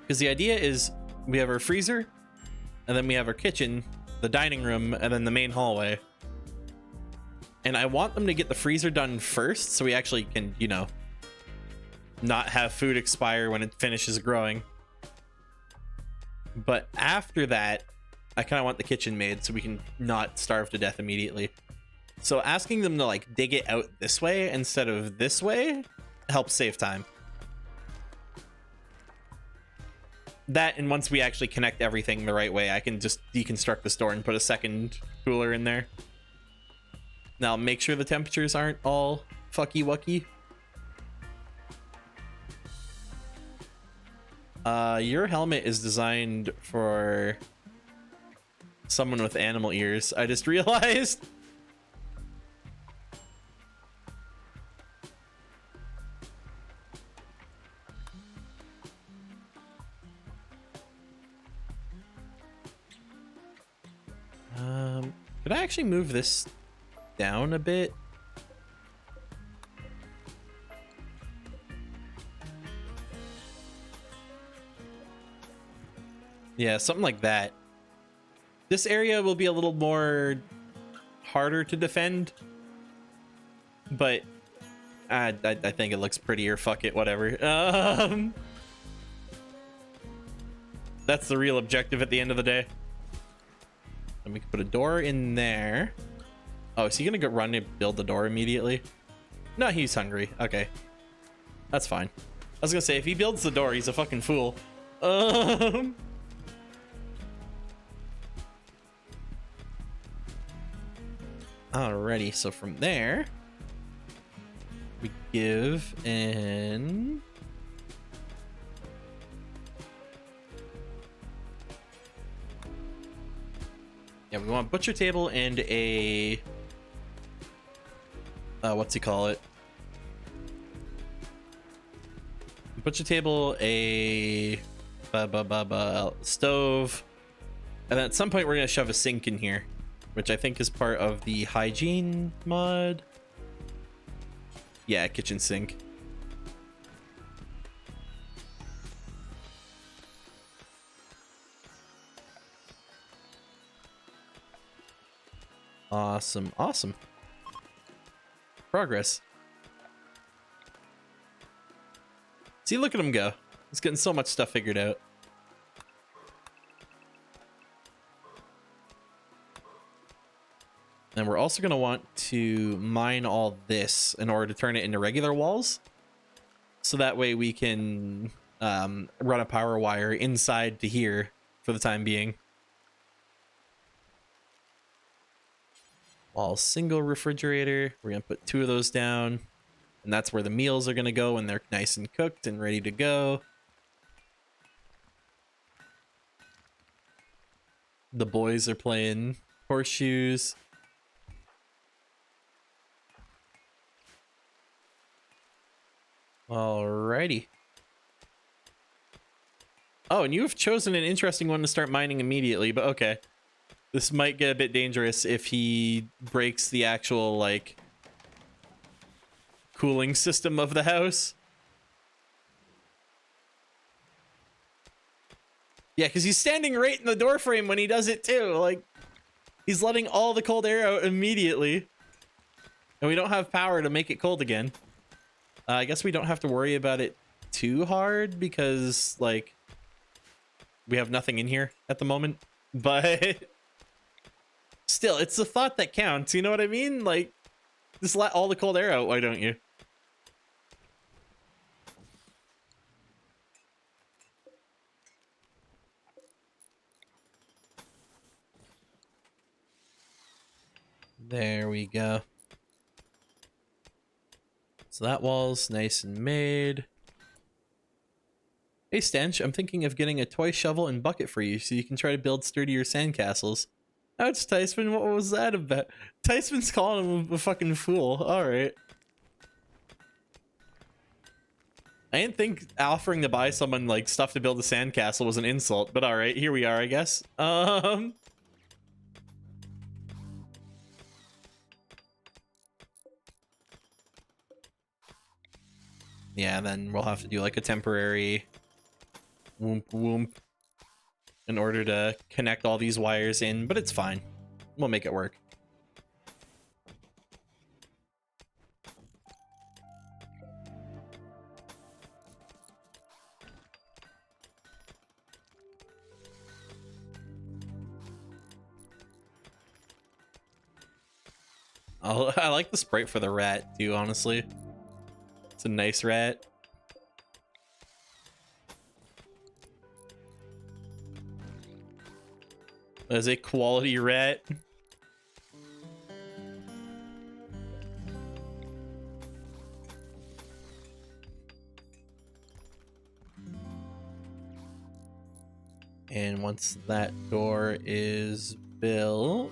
Because the idea is we have our freezer, and then we have our kitchen, the dining room, and then the main hallway. And I want them to get the freezer done first, so we actually can, you know, not have food expire when it finishes growing. But after that, I kind of want the kitchen made so we can not starve to death immediately. So asking them to like dig it out this way instead of this way helps save time. That, and once we actually connect everything the right way, I can just deconstruct the store and put a second cooler in there. Now make sure the temperatures aren't all fucky wucky. Your helmet is designed for someone with animal ears. I just realized. Could I actually move this down a bit? Yeah, something like that. This area will be a little more harder to defend, but I think it looks prettier. Fuck it, whatever. That's the real objective at the end of the day. And we can put a door in there. Oh, is he gonna go run and build the door immediately? No, he's hungry. Okay, that's fine. I was gonna say, if he builds the door, he's a fucking fool. Alrighty, so from there we give in we want butcher table and a what's he call it? Butcher table, a stove, and then at some point we're gonna shove a sink in here, which I think is part of the hygiene mod. Yeah, kitchen sink. Awesome, awesome. Progress. See, look at him go. He's getting so much stuff figured out. And we're also going to want to mine all this in order to turn it into regular walls. So that way we can run a power wire inside to here for the time being. All single refrigerator. We're going to put 2 of those down. And that's where the meals are going to go when they're nice and cooked and ready to go. The boys are playing horseshoes. Alrighty. Oh, and you've chosen an interesting one to start mining immediately, but okay. This might get a bit dangerous if he breaks the actual, like, cooling system of the house. Yeah, because he's standing right in the door frame when he does it too. Like, he's letting all the cold air out immediately. And we don't have power to make it cold again. I guess we don't have to worry about it too hard because, like, we have nothing in here at the moment. But still, it's the thought that counts. You know what I mean? Like, just let all the cold air out. Why don't you? There we go. So that wall's nice and made. Hey Stench, I'm thinking of getting a toy shovel and bucket for you so you can try to build sturdier sandcastles. Ouch, Tyson, what was that about? Tyson's calling him a fucking fool. Alright. I didn't think offering to buy someone, like, stuff to build a sandcastle was an insult, but alright, here we are, I guess. Yeah, then we'll have to do like a temporary whoomp whoomp in order to connect all these wires in, but it's fine. We'll make it work. I like the sprite for the rat too, honestly. It's a nice rat. As a quality rat. And once that door is built,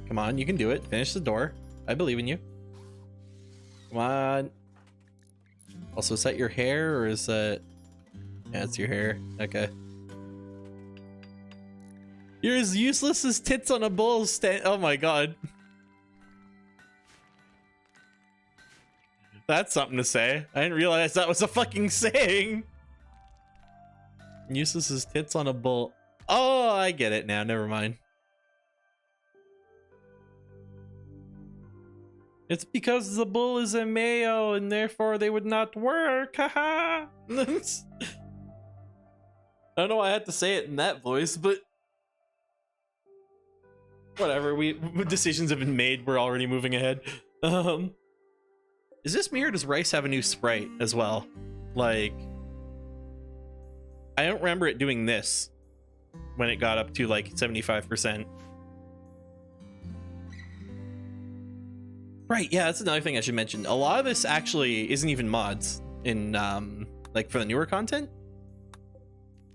come on, you can do it. Finish the door. I believe in you. Come on. Also, is that your hair or is that... Yeah, it's your hair. Okay. You're as useless as tits on a bull stand. Oh my god. That's something to say. I didn't realize that was a fucking saying. Useless as tits on a bull. Oh, I get it now. Never mind. It's because the bull is a male and therefore they would not work. Haha. I don't know why I had to say it in that voice, but whatever. Decisions have been made. We're already moving ahead. Is this me or does Rice have a new sprite as well? Like, I don't remember it doing this when it got up to like 75%. Right, yeah, that's another thing I should mention. A lot of this actually isn't even mods in like for the newer content.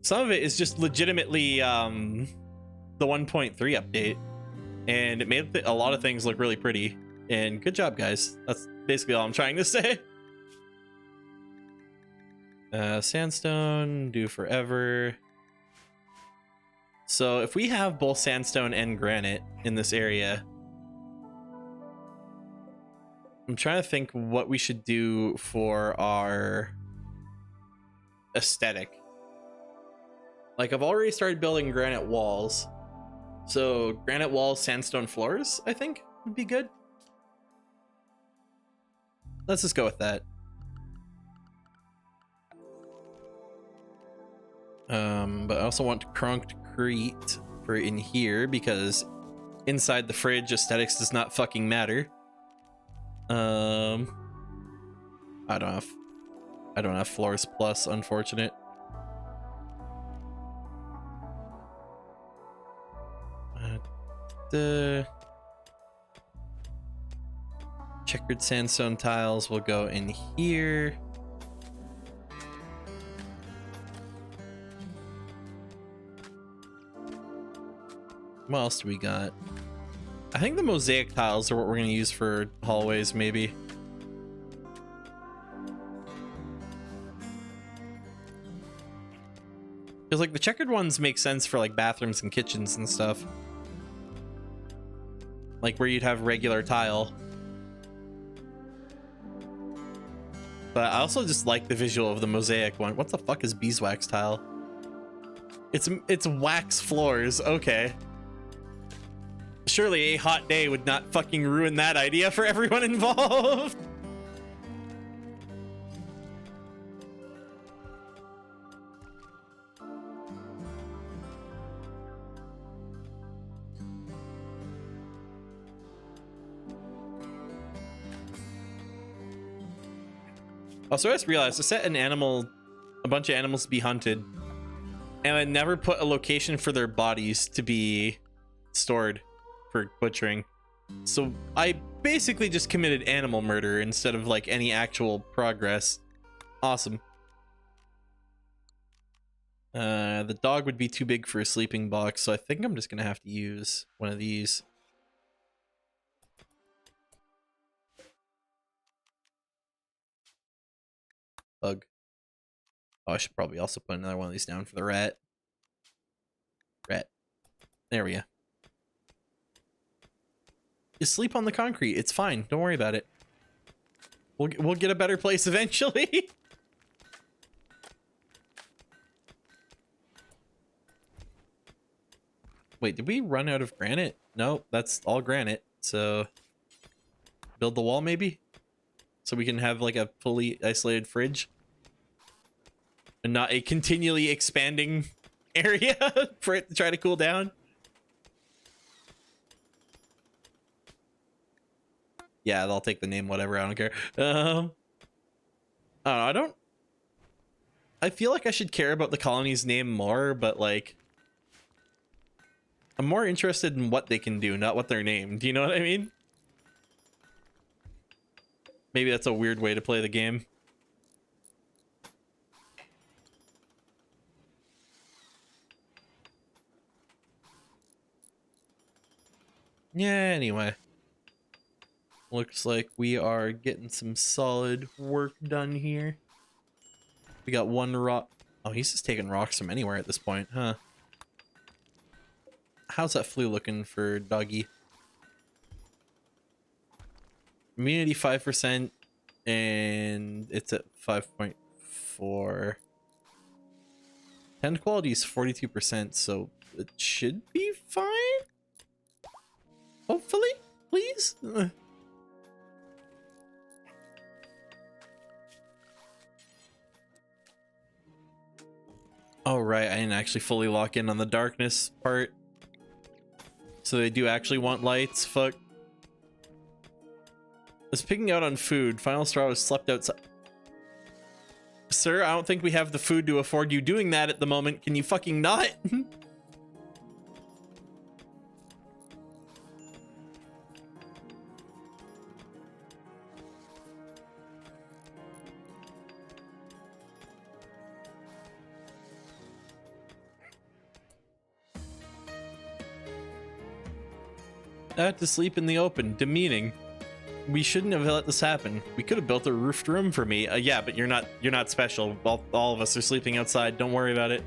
Some of it is just legitimately the 1.3 update, and it made a lot of things look really pretty. And good job, guys. That's basically all I'm trying to say. Sandstone, do forever. So if we have both sandstone and granite in this area, I'm trying to think what we should do for our aesthetic. Like, I've already started building granite walls. So granite walls, sandstone floors, I think would be good. Let's just go with that. But I also want concrete for in here because inside the fridge aesthetics does not fucking matter. I don't have floors plus, unfortunate. The checkered sandstone tiles will go in here. What else do we got? I think the mosaic tiles are what we're going to use for hallways, maybe. Because, like, the checkered ones make sense for, like, bathrooms and kitchens and stuff. Like, where you'd have regular tile. But I also just like the visual of the mosaic one. What the fuck is beeswax tile? It's wax floors. Okay. Surely a hot day would not fucking ruin that idea for everyone involved. Also, I just realized I set a bunch of animals to be hunted, and I never put a location for their bodies to be stored for butchering. So I basically just committed animal murder instead of like any actual progress. Awesome. The dog would be too big for a sleeping box, so I think I'm just gonna have to use one of these. Bug. Oh, I should probably also put another one of these down for the rat. Rat. There we go. Just sleep on the concrete. It's fine. Don't worry about it. We'll get a better place eventually. Wait, did we run out of granite? No, that's all granite. So build the wall maybe? So we can have like a fully isolated fridge. And not a continually expanding area for it to try to cool down. Yeah, they'll take the name, whatever. I don't care. I don't know, I feel like I should care about the colony's name more, but like, I'm more interested in what they can do, not what they're named. Do you know what I mean? Maybe that's a weird way to play the game. Yeah, anyway. Looks like we are getting some solid work done here. We got one rock. Oh, he's just taking rocks from anywhere at this point, huh? How's that flu looking for Doggy? Immunity 5%, and it's at 5.4. Tend quality is 42%, so it should be fine? Hopefully? Please? Oh, right, I didn't actually fully lock in on the darkness part. So they do actually want lights, fuck. Was picking out on food. Final straw was slept outside. Sir, I don't think we have the food to afford you doing that at the moment. Can you fucking not? I had to sleep in the open. Demeaning. We shouldn't have let this happen. We could have built a roofed room for me. Yeah, but you're not special. All of us are sleeping outside. Don't worry about it.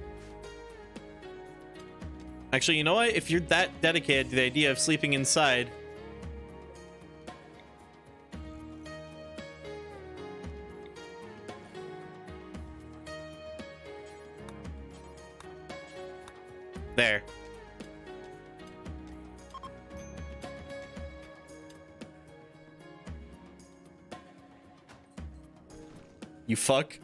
Actually, you know what? If you're that dedicated to the idea of sleeping inside, there. You fuck.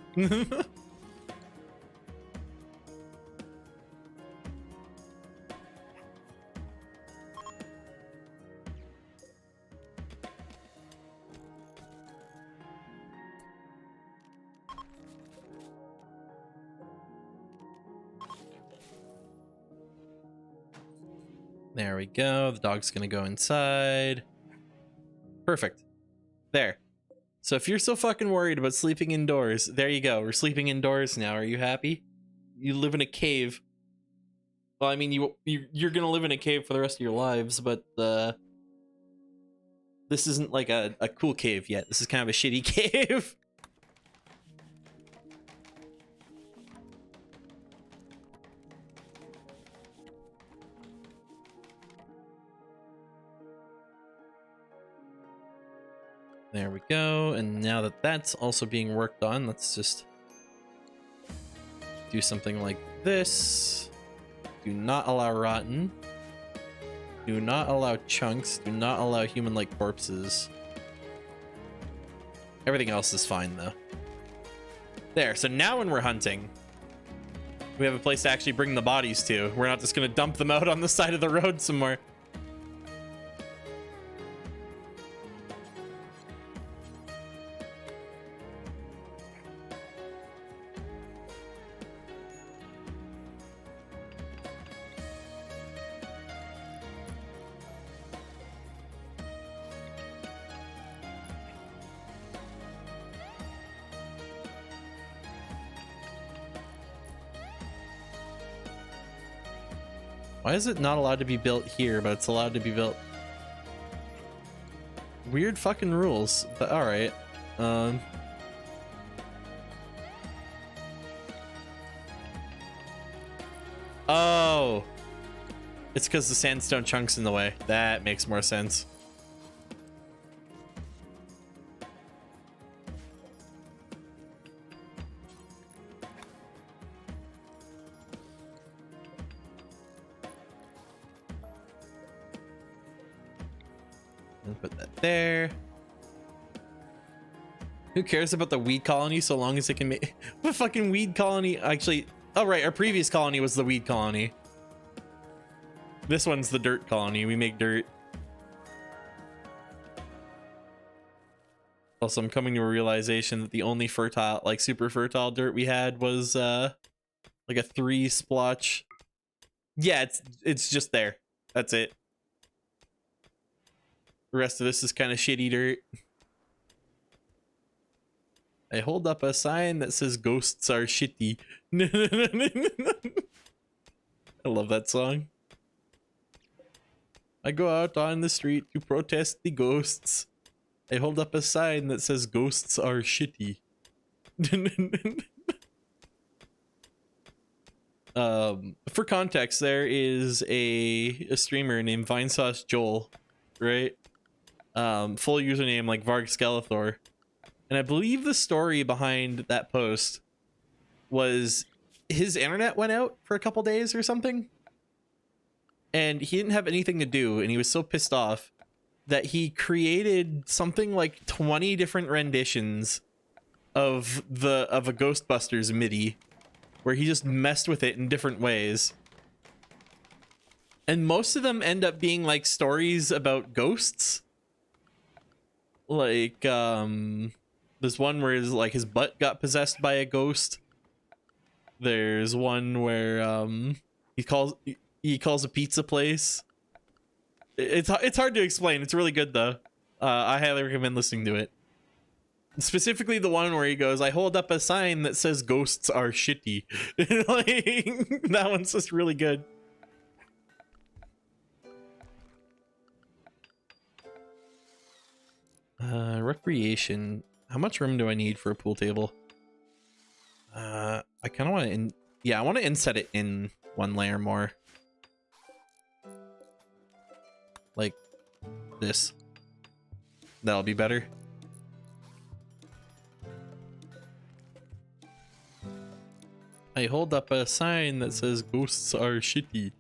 There we go. The dog's gonna go inside. Perfect. There. So if you're so fucking worried about sleeping indoors, there you go. We're sleeping indoors now. Are you happy? You live in a cave. Well, I mean, you're gonna live in a cave for the rest of your lives, but this isn't like a cool cave yet. This is kind of a shitty cave. There we go, and now that that's also being worked on, let's just do something like this. Do not allow rotten. Do not allow chunks. Do not allow human-like corpses. Everything else is fine, though. There, so now when we're hunting, we have a place to actually bring the bodies to. We're not just gonna dump them out on the side of the road somewhere. Why is it not allowed to be built here, but it's allowed to be built? Weird fucking rules, but alright. Oh! It's because the sandstone chunk's in the way. That makes more sense. Put that there. Who cares about the weed colony so long as it can make the fucking weed colony? Actually, oh right, our previous colony was the weed colony. This one's the dirt colony. We make dirt. Also, I'm coming to a realization that the only fertile, like super fertile dirt we had was like a 3 splotch. Yeah, it's just there. That's it. The rest of this is kind of shitty dirt. I hold up a sign that says ghosts are shitty. I love that song. I go out on the street to protest the ghosts. I hold up a sign that says ghosts are shitty. For context, there is a streamer named Vinesauce Joel, right? Full username like Varg Skeletor. And I believe the story behind that post was his internet went out for a couple days or something. And he didn't have anything to do, and he was so pissed off that he created something like 20 different renditions of a Ghostbusters MIDI, where he just messed with it in different ways. And most of them end up being like stories about ghosts. Like, there's one where his butt got possessed by a ghost. There's one where he calls a pizza place. It's hard to explain. It's really good though. I highly recommend listening to it. Specifically the one where he goes, I hold up a sign that says ghosts are shitty. Like, that one's just really good. Recreation. How much room do I need for a pool table? I kind of want to yeah, I want to inset it in one layer more. Like this. That'll be better. I hold up a sign that says ghosts are shitty.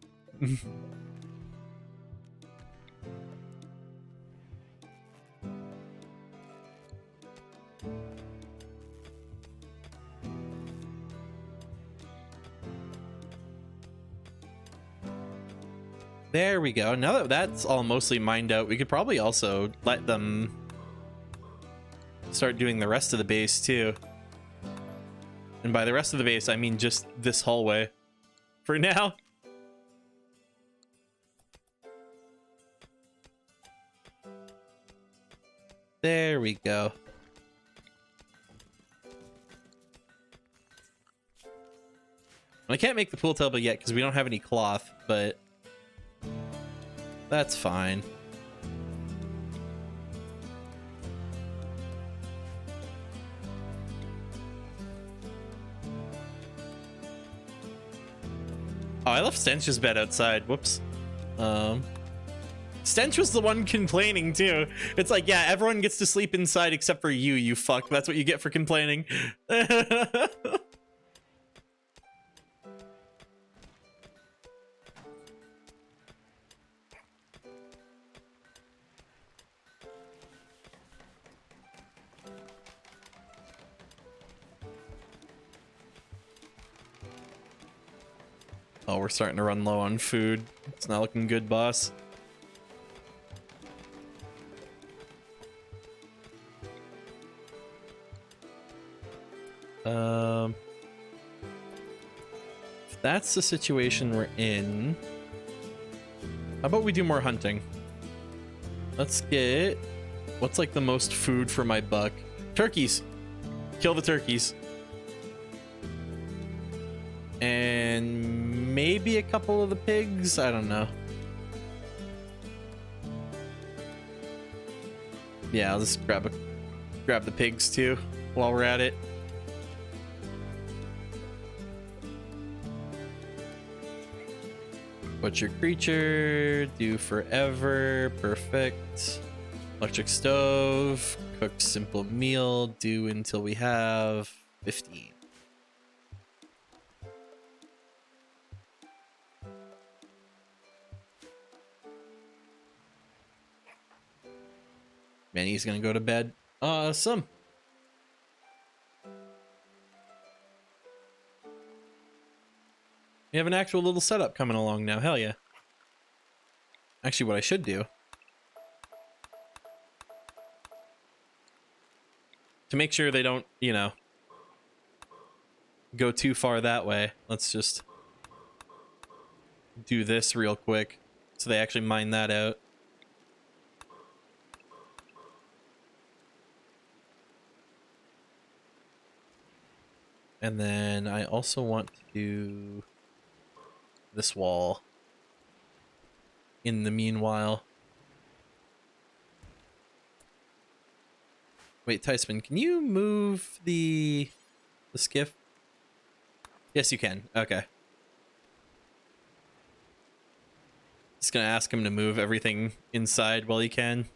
There we go. Now that that's all mostly mined out, we could probably also let them start doing the rest of the base too. And by the rest of the base, I mean just this hallway for now. There we go. I can't make the pool table yet because we don't have any cloth, but that's fine. Oh, I left Stench's bed outside. Whoops. Stench was the one complaining too. It's like, yeah, everyone gets to sleep inside except for you, you fuck. That's what you get for complaining. Oh, we're starting to run low on food. It's not looking good, boss. If that's the situation we're in, how about we do more hunting? Let's get, what's like the most food for my buck? Turkeys. Kill the turkeys. And maybe a couple of the pigs. I don't know. Yeah, I'll just grab the pigs too while we're at it. Butcher creature, do forever, perfect. Electric stove, cook simple meal, do until we have 15. Manny's gonna go to bed. Awesome. We have an actual little setup coming along now. Hell yeah. Actually, what I should do, to make sure they don't, you know, go too far that way, let's just do this real quick. So they actually mine that out. And then I also want to do this wall in the meanwhile. Wait, Tyson, can you move the skiff? Yes, you can. Okay. Just gonna ask him to move everything inside while he can.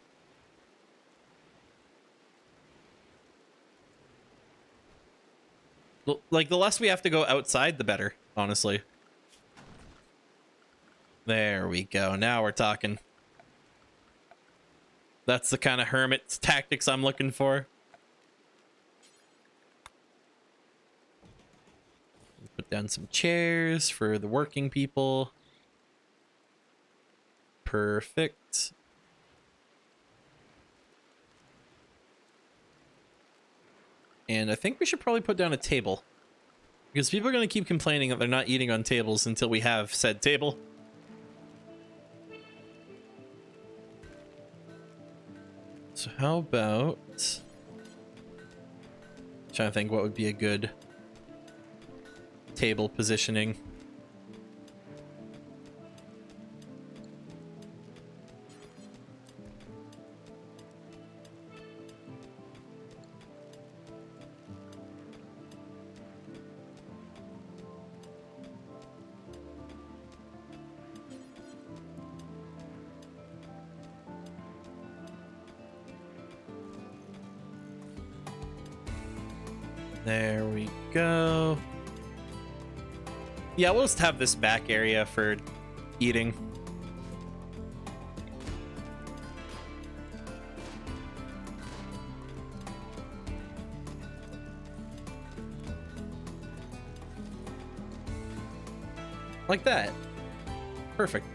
Like, the less we have to go outside, the better, honestly. There we go. Now we're talking. That's the kind of hermit tactics I'm looking for. Put down some chairs for the working people. Perfect. And I think we should probably put down a table, because people are going to keep complaining that they're not eating on tables until we have said table. So how about... trying to think what would be a good table positioning. There we go. Yeah, we'll just have this back area for eating. Like that. Perfect.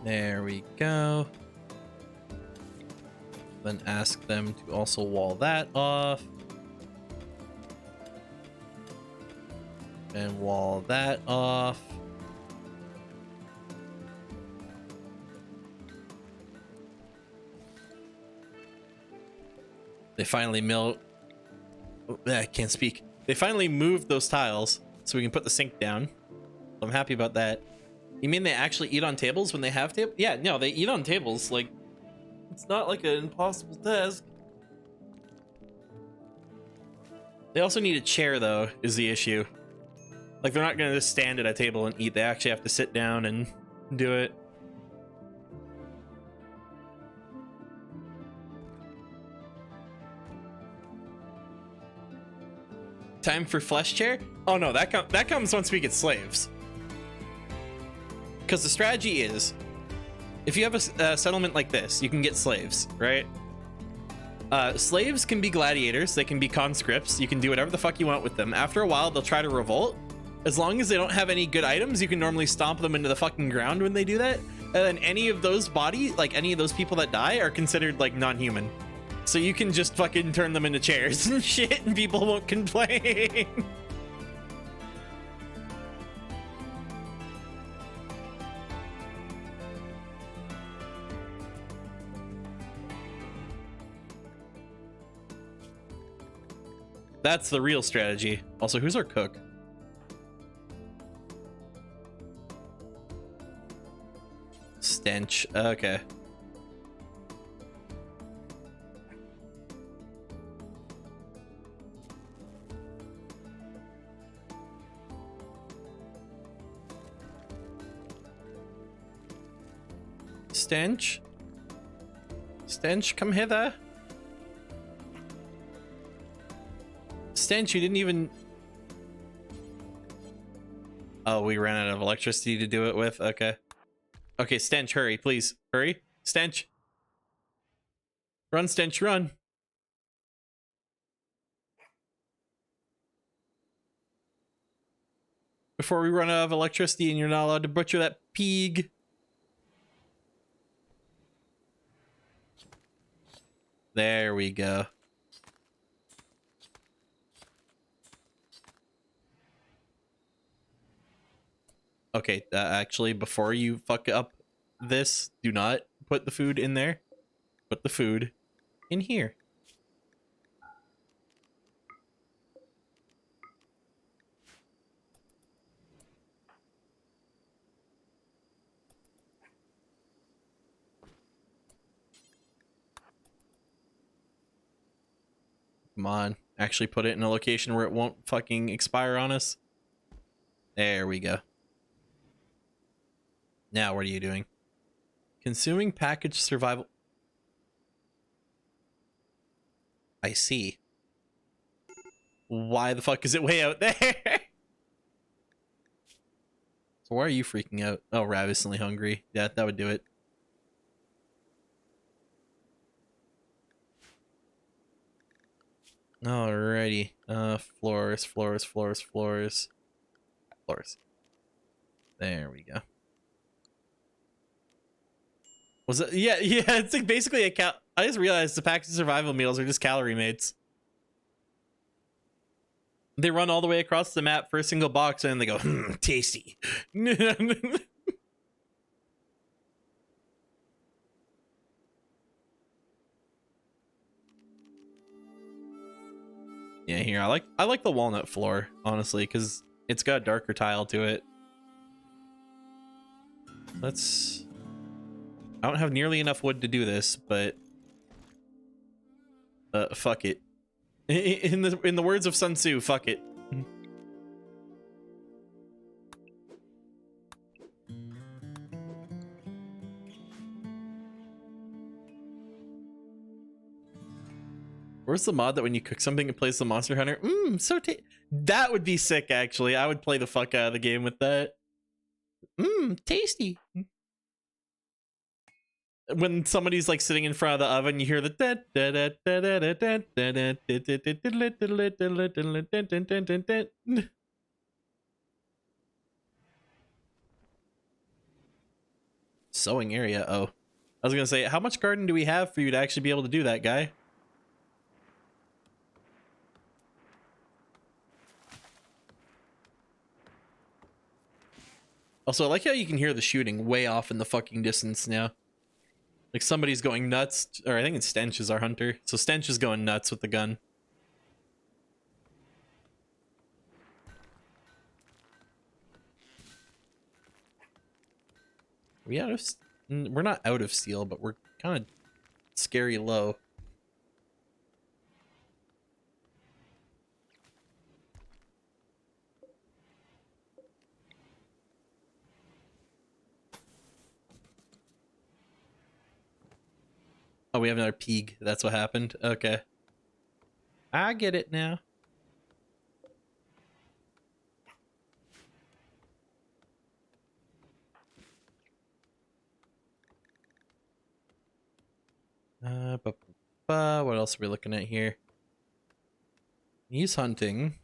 There we go. Then ask them to also wall that off. And wall that off. They finally I can't speak. They finally moved those tiles so we can put the sink down. I'm happy about that. You mean they actually eat on tables when they have tables? Yeah, no, they eat on tables. Like, it's not like an impossible task. They also need a chair, though, is the issue. Like, they're not going to just stand at a table and eat. They actually have to sit down and do it. Time for flesh chair? Oh, no, that comes once we get slaves. Because the strategy is, if you have a settlement like this, you can get slaves, right? Slaves can be gladiators, they can be conscripts, you can do whatever the fuck you want with them. After a while, they'll try to revolt. As long as they don't have any good items, you can normally stomp them into the fucking ground when they do that. And then any of those any of those people that die are considered like non-human. So you can just fucking turn them into chairs and shit and people won't complain. That's the real strategy. Also, who's our cook? Stench. Okay. Stench? Stench, come hither. Stench, you didn't even... Oh, we ran out of electricity to do it with? Okay. Okay, Stench, hurry, please. Hurry. Stench. Run, Stench, run. Before we run out of electricity and you're not allowed to butcher that pig. There we go. Okay, actually, before you fuck up this, do not put the food in there. Put the food in here. Come on. Actually put it in a location where it won't fucking expire on us. There we go. Now, what are you doing? Consuming package survival. I see. Why the fuck is it way out there? So why are you freaking out? Oh, ravenously hungry. Yeah, that would do it. Alrighty. Floors. There we go. Was it? Yeah, it's like basically a cal. I just realized the packaged survival meals are just calorie mates. They run all the way across the map for a single box and they go, tasty. Yeah, here, I like the walnut floor, honestly, because it's got a darker tile to it. Let's... I don't have nearly enough wood to do this, but fuck it. In the words of Sun Tzu, fuck it. Where's the mod that when you cook something it plays the Monster Hunter? That would be sick, actually. I would play the fuck out of the game with that. Tasty. When somebody's like sitting in front of the oven, you hear the sewing area. Oh, I was gonna say, how much garden do we have for you to actually be able to do that, guy? Also, I like how you can hear the shooting way off in the fucking distance now. Like somebody's going nuts, or I think it's Stench is our hunter. So Stench is going nuts with the gun. We out of... We're not out of steel, but we're kind of scary low. Oh, we have another pig. That's what happened. Okay. I get it now. What else are we looking at here? He's hunting.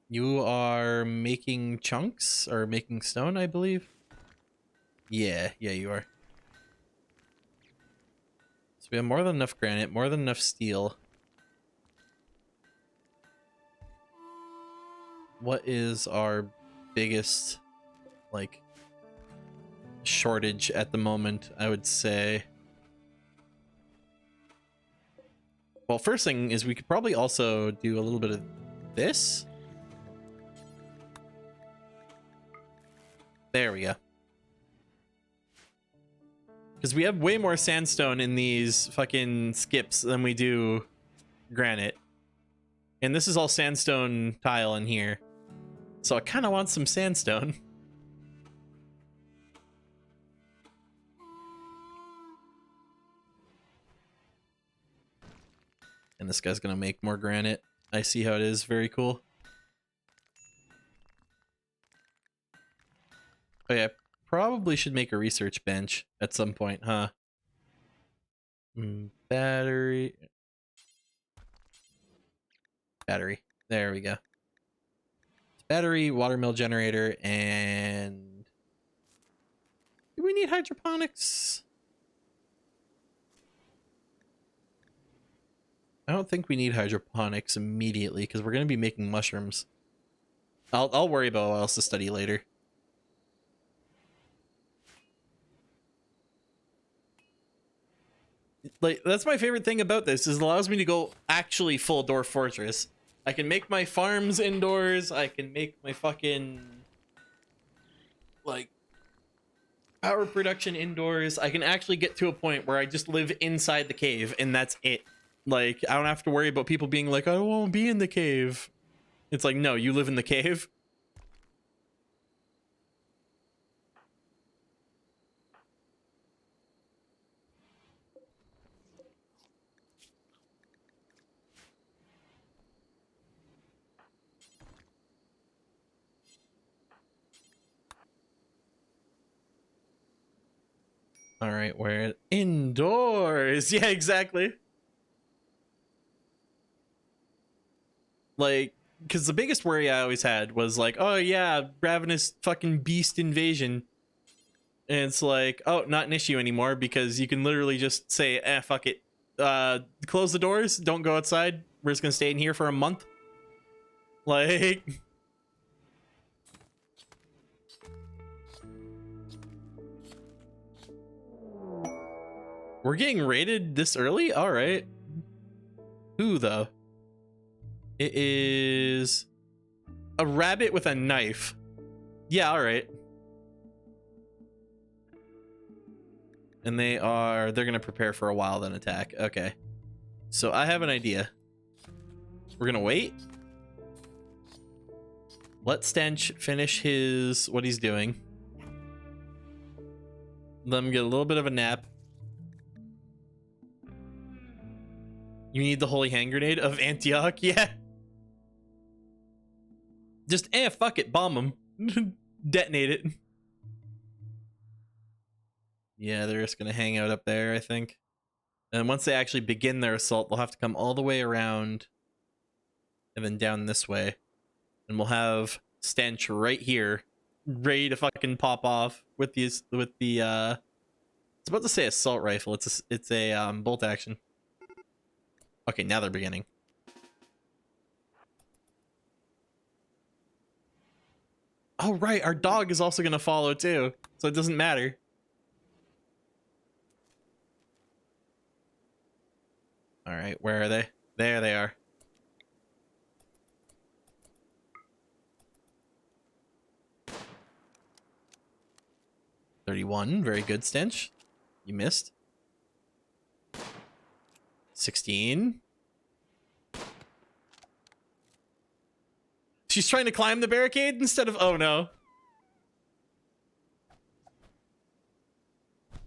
You are making chunks or making stone, I believe. Yeah, you are. So we have more than enough granite, more than enough steel. What is our biggest, like, shortage at the moment, I would say? Well, first thing is we could probably also do a little bit of this. There we go. Because we have way more sandstone in these fucking skips than we do granite. And this is all sandstone tile in here. So I kind of want some sandstone. And this guy's going to make more granite. I see how it is. Very cool. Oh yeah, probably should make a research bench at some point, huh? Battery. Battery. There we go. Battery, watermill generator, and... do we need hydroponics? I don't think we need hydroponics immediately because we're going to be making mushrooms. I'll worry about what else to study later. Like, that's my favorite thing about this, is it allows me to go actually full Dwarf Fortress. I can make my farms indoors. I can make my fucking, like, power production indoors. I can actually get to a point where I just live inside the cave and that's it. Like, I don't have to worry about people being like, I won't be in the cave. It's like, no, you live in the cave. All right, we're indoors. Yeah, exactly. Like, because the biggest worry I always had was like, oh yeah, ravenous fucking beast invasion. And it's like, oh, not an issue anymore because you can literally just say, fuck it. Close the doors, don't go outside. We're just gonna stay in here for a month. Like... we're getting raided this early? Alright. Who, though? It is... a rabbit with a knife. Yeah, alright. And they're gonna prepare for a while, then attack. Okay. So I have an idea. We're gonna wait. Let Stench finish what he's doing. Let him get a little bit of a nap. You need the holy hand grenade of Antioch? Yeah. Just, fuck it, bomb him. Detonate it. Yeah, they're just gonna hang out up there, I think. And once they actually begin their assault, they'll have to come all the way around and then down this way. And we'll have Stench right here, ready to fucking pop off with the it's about to say assault rifle. It's a bolt action. Okay, now they're beginning. Oh right, our dog is also gonna follow too, so it doesn't matter. All right, where are they? There they are. $31, very good, Stench. You missed. 16. She's trying to climb the barricade instead of... oh no.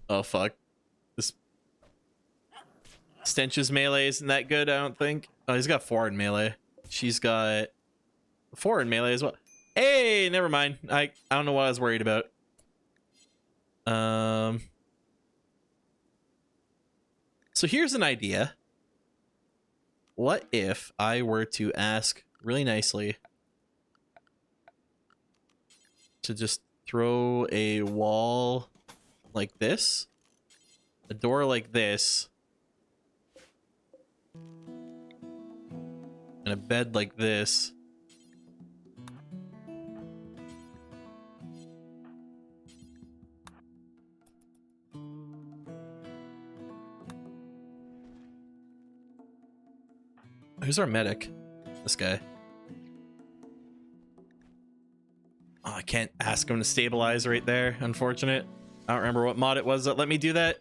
Oh fuck. This Stench's melee isn't that good, I don't think. Oh, he's got 4 in melee. She's got 4 in melee as well. Hey, never mind. I don't know what I was worried about. So here's an idea. What if I were to ask really nicely to just throw a wall like this, a door like this, and a bed like this. Who's our medic? This guy. Oh, I can't ask him to stabilize right there. Unfortunate. I don't remember what mod it was that let me do that.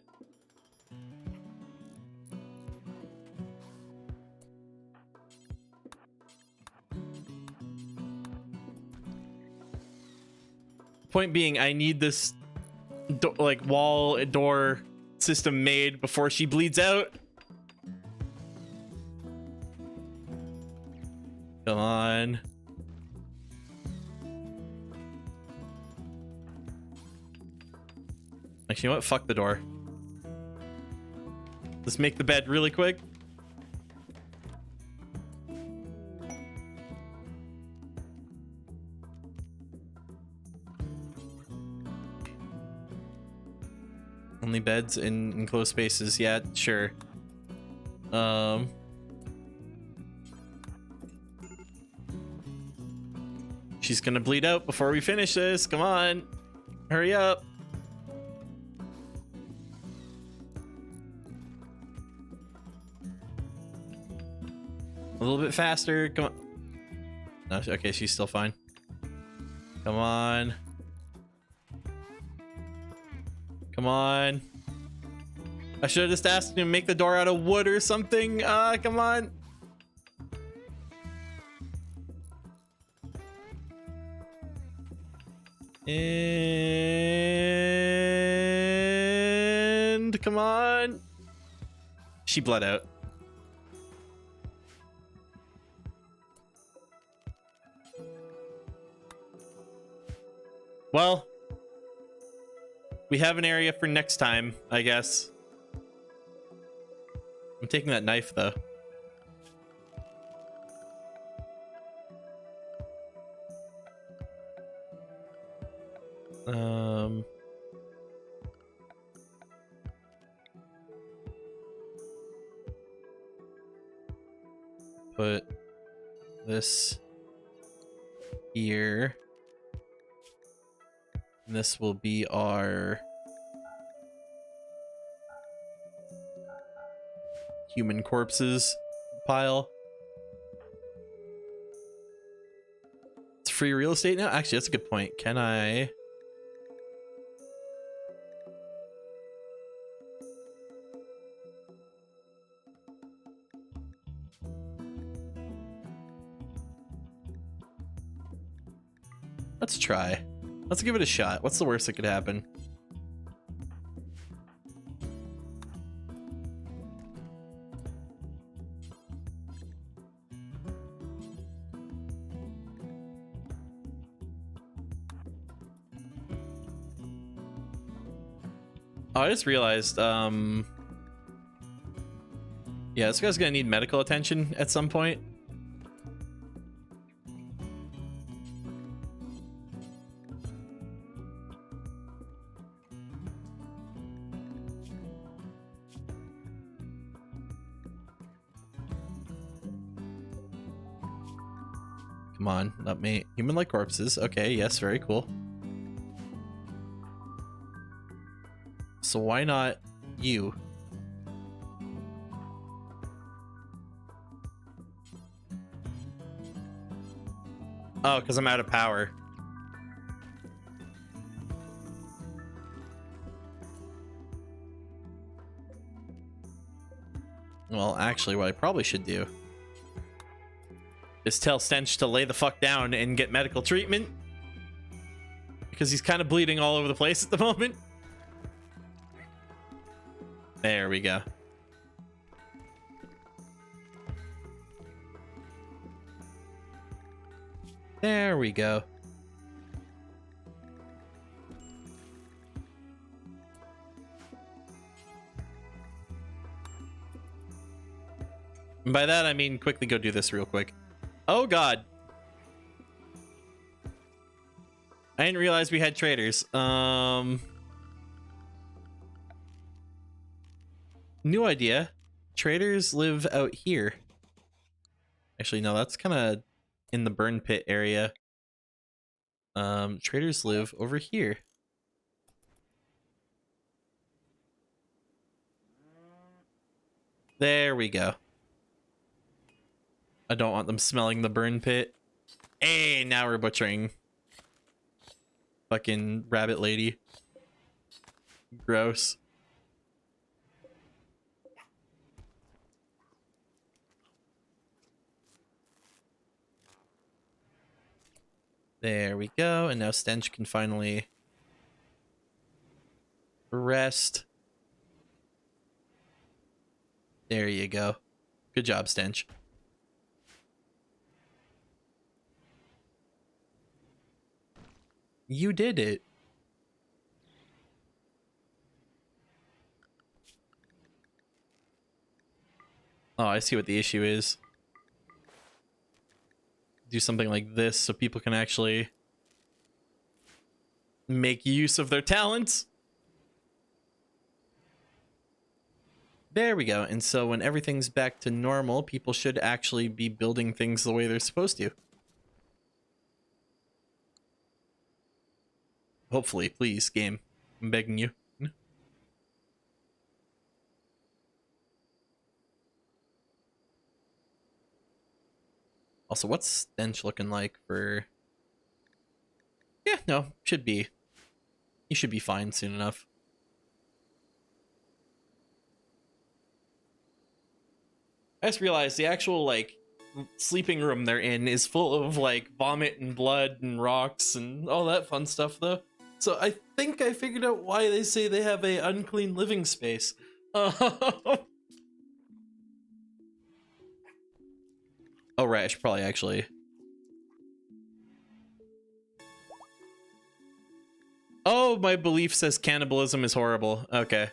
Point being, I need this like wall door system made before she bleeds out. Come on. Actually, you know what? Fuck the door. Let's make the bed really quick. Only beds in enclosed spaces. Yeah, sure. She's gonna bleed out before we finish this. Come on. Hurry up. A little bit faster. Come on. No, okay, she's still fine. Come on. Come on. I should have just asked him to make the door out of wood or something. Come on. And come on. She bled out. Well, we have an area for next time, I guess. I'm taking that knife, though. Put this here. And this will be our human corpses pile. It's free real estate now? Actually, that's a good point. Can I... Let's try. Let's give it a shot. What's the worst that could happen? Oh, I just realized, yeah, this guy's gonna need medical attention at some point. Come on, not me. Human-like corpses. Okay, yes, very cool. So why not you? Oh, because I'm out of power. Well, actually, what I probably should do is tell Stench to lay the fuck down and get medical treatment. Because he's kind of bleeding all over the place at the moment. There we go. There we go. And by that, I mean quickly go do this real quick. Oh, God. I didn't realize we had traders. New idea. Traders live out here. Actually, no, that's kind of in the burn pit area. Traders live over here. There we go. I don't want them smelling the burn pit. Hey, now we're butchering. Fucking rabbit lady. Gross. There we go. And now Stench can finally rest. There you go. Good job, Stench. You did it. Oh, I see what the issue is. Do something like this so people can actually make use of their talents. There we go. And so when everything's back to normal, people should actually be building things the way they're supposed to. Hopefully, please, game. I'm begging you. Also, what's Stench looking like for... Yeah, no, should be. He should be fine soon enough. I just realized the actual, like, sleeping room they're in is full of, like, vomit and blood and rocks and all that fun stuff, though. So I think I figured out why they say they have a unclean living space. Oh, right, I should probably actually... Oh, my belief says cannibalism is horrible. Okay.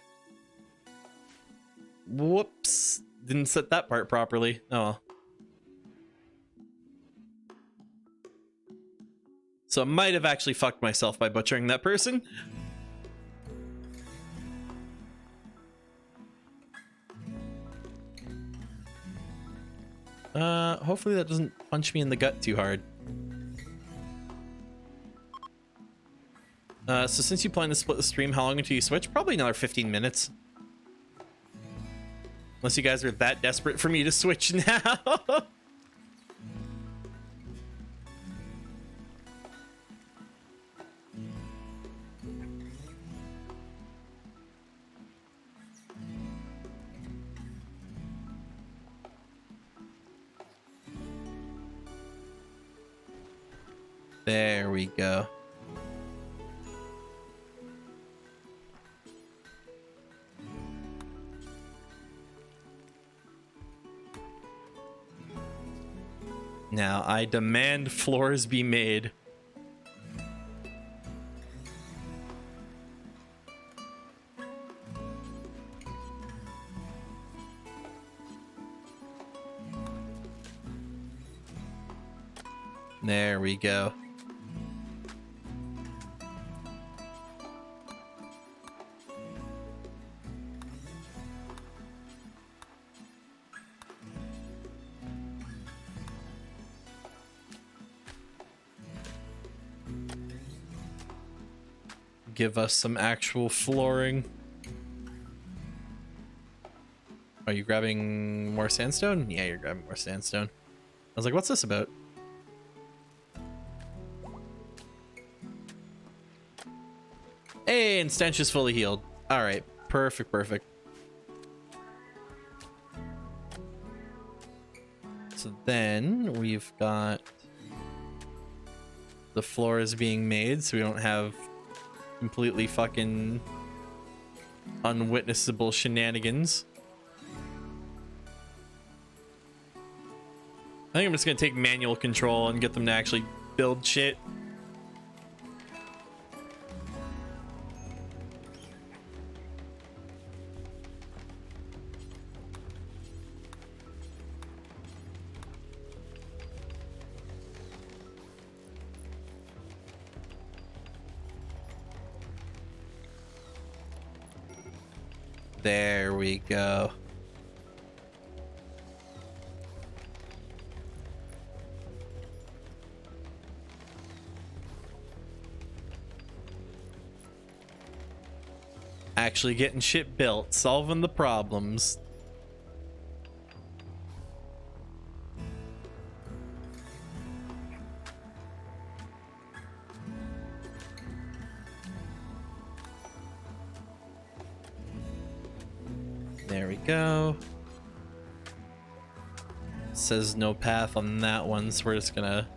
Whoops. Didn't set that part properly. Oh. So I might have actually fucked myself by butchering that person. Hopefully that doesn't punch me in the gut too hard. So since you plan to split the stream, how long until you switch? Probably another 15 minutes. Unless you guys are that desperate for me to switch now. There we go. Now, I demand floors be made. There we go. Give us some actual flooring. Are you grabbing more sandstone? Yeah, you're grabbing more sandstone. I was like, what's this about? Hey, and Stench is fully healed. All right, perfect, perfect. So then we've got the floors being made, so we don't have completely fucking unwitnessable shenanigans. I think I'm just gonna take manual control and get them to actually build shit. There we go. Actually getting shit built, solving the problems. There we go. Says no path on that one, so we're just gonna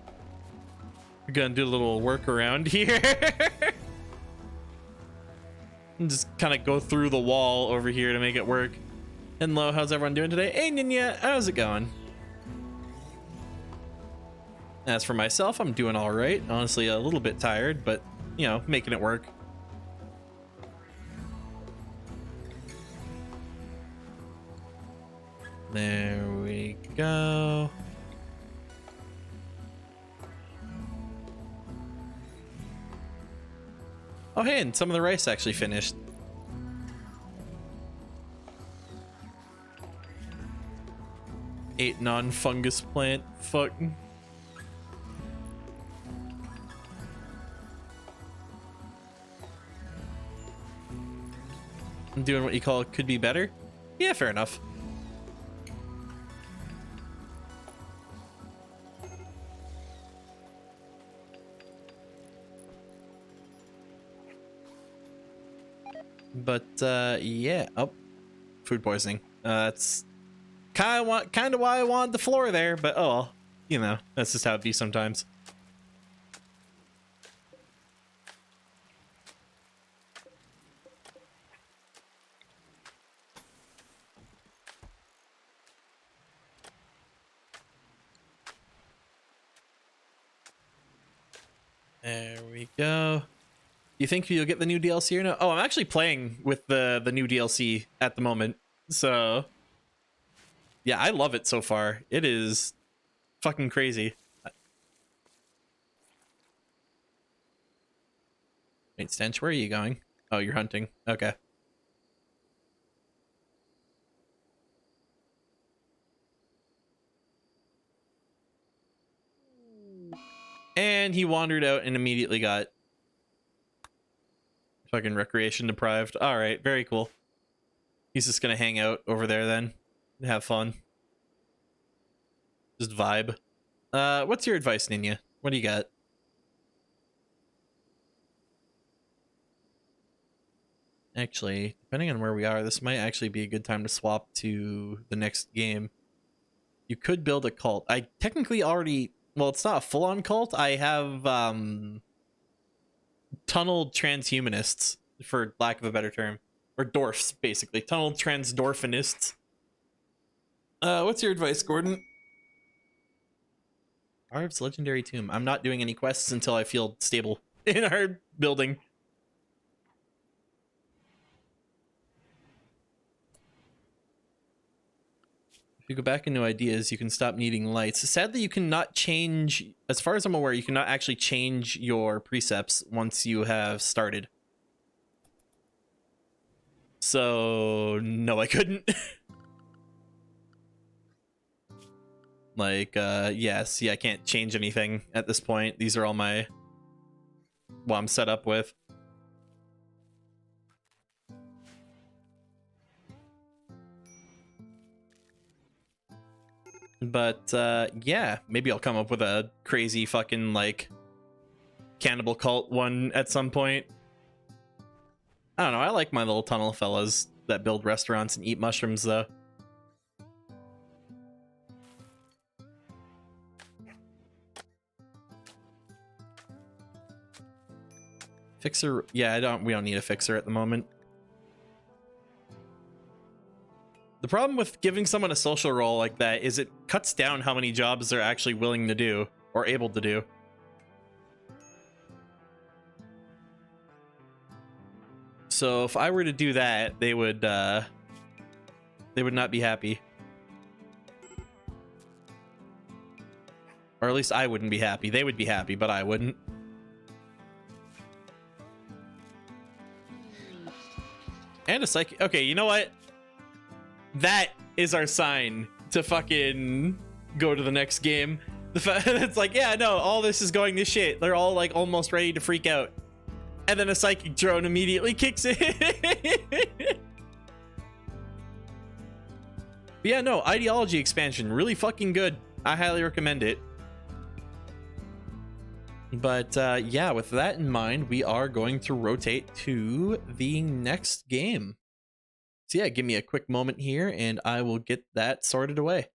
do a little workaround here. And just kind of go through the wall over here to make it work. Hello, how's everyone doing today? Hey Ninya, how's it going? As for myself, I'm doing all right. Honestly, a little bit tired, but you know, making it work. There we go. Oh, hey, and some of the rice actually finished. Ate non-fungus plant. Fuck. I'm doing what you call could be better? Yeah, fair enough. But yeah, oh, food poisoning. That's kind of why I wanted the floor there, but oh well, you know, that's just how it be sometimes. There we go. You think you'll get the new DLC or no? Oh, I'm actually playing with the new DLC at the moment. So, yeah, I love it so far. It is fucking crazy. Wait, Stench, where are you going? Oh, you're hunting. Okay. And he wandered out and immediately got fucking recreation deprived. All right, very cool. He's just gonna hang out over there then, have fun, just vibe. What's your advice, Ninya? What do you got? Actually, depending on where we are, this might actually be a good time to swap to the next game. You could build a cult. I technically already, well, it's not a full-on cult. I have tunneled transhumanists, for lack of a better term, or dwarfs, basically. Tunneled transdorfinists. What's your advice, Gordon? Arv's legendary tomb. I'm not doing any quests until I feel stable in our building. If you go back into ideas, you can stop needing lights. Sadly, you cannot change, as far as I'm aware, you cannot actually change your precepts once you have started. So, no, I couldn't. Like, yes, yeah, I can't change anything at this point. These are all my, what I'm set up with. But, yeah, maybe I'll come up with a crazy fucking, like, cannibal cult one at some point. I don't know, I like my little tunnel fellas that build restaurants and eat mushrooms, though. Fixer, yeah, we don't need a fixer at the moment. The problem with giving someone a social role like that is it cuts down how many jobs they're actually willing to do or able to do. So if I were to do that, they would not be happy. Or at least I wouldn't be happy. They would be happy, but I wouldn't. And a psychic. Okay, you know what? That is our sign to fucking go to the next game. The fact that it's like, yeah, no, all this is going to shit. They're all like almost ready to freak out. And then a psychic drone immediately kicks in. But yeah, no, ideology expansion, really fucking good. I highly recommend it. But yeah, with that in mind, we are going to rotate to the next game. So yeah, give me a quick moment here and I will get that sorted away.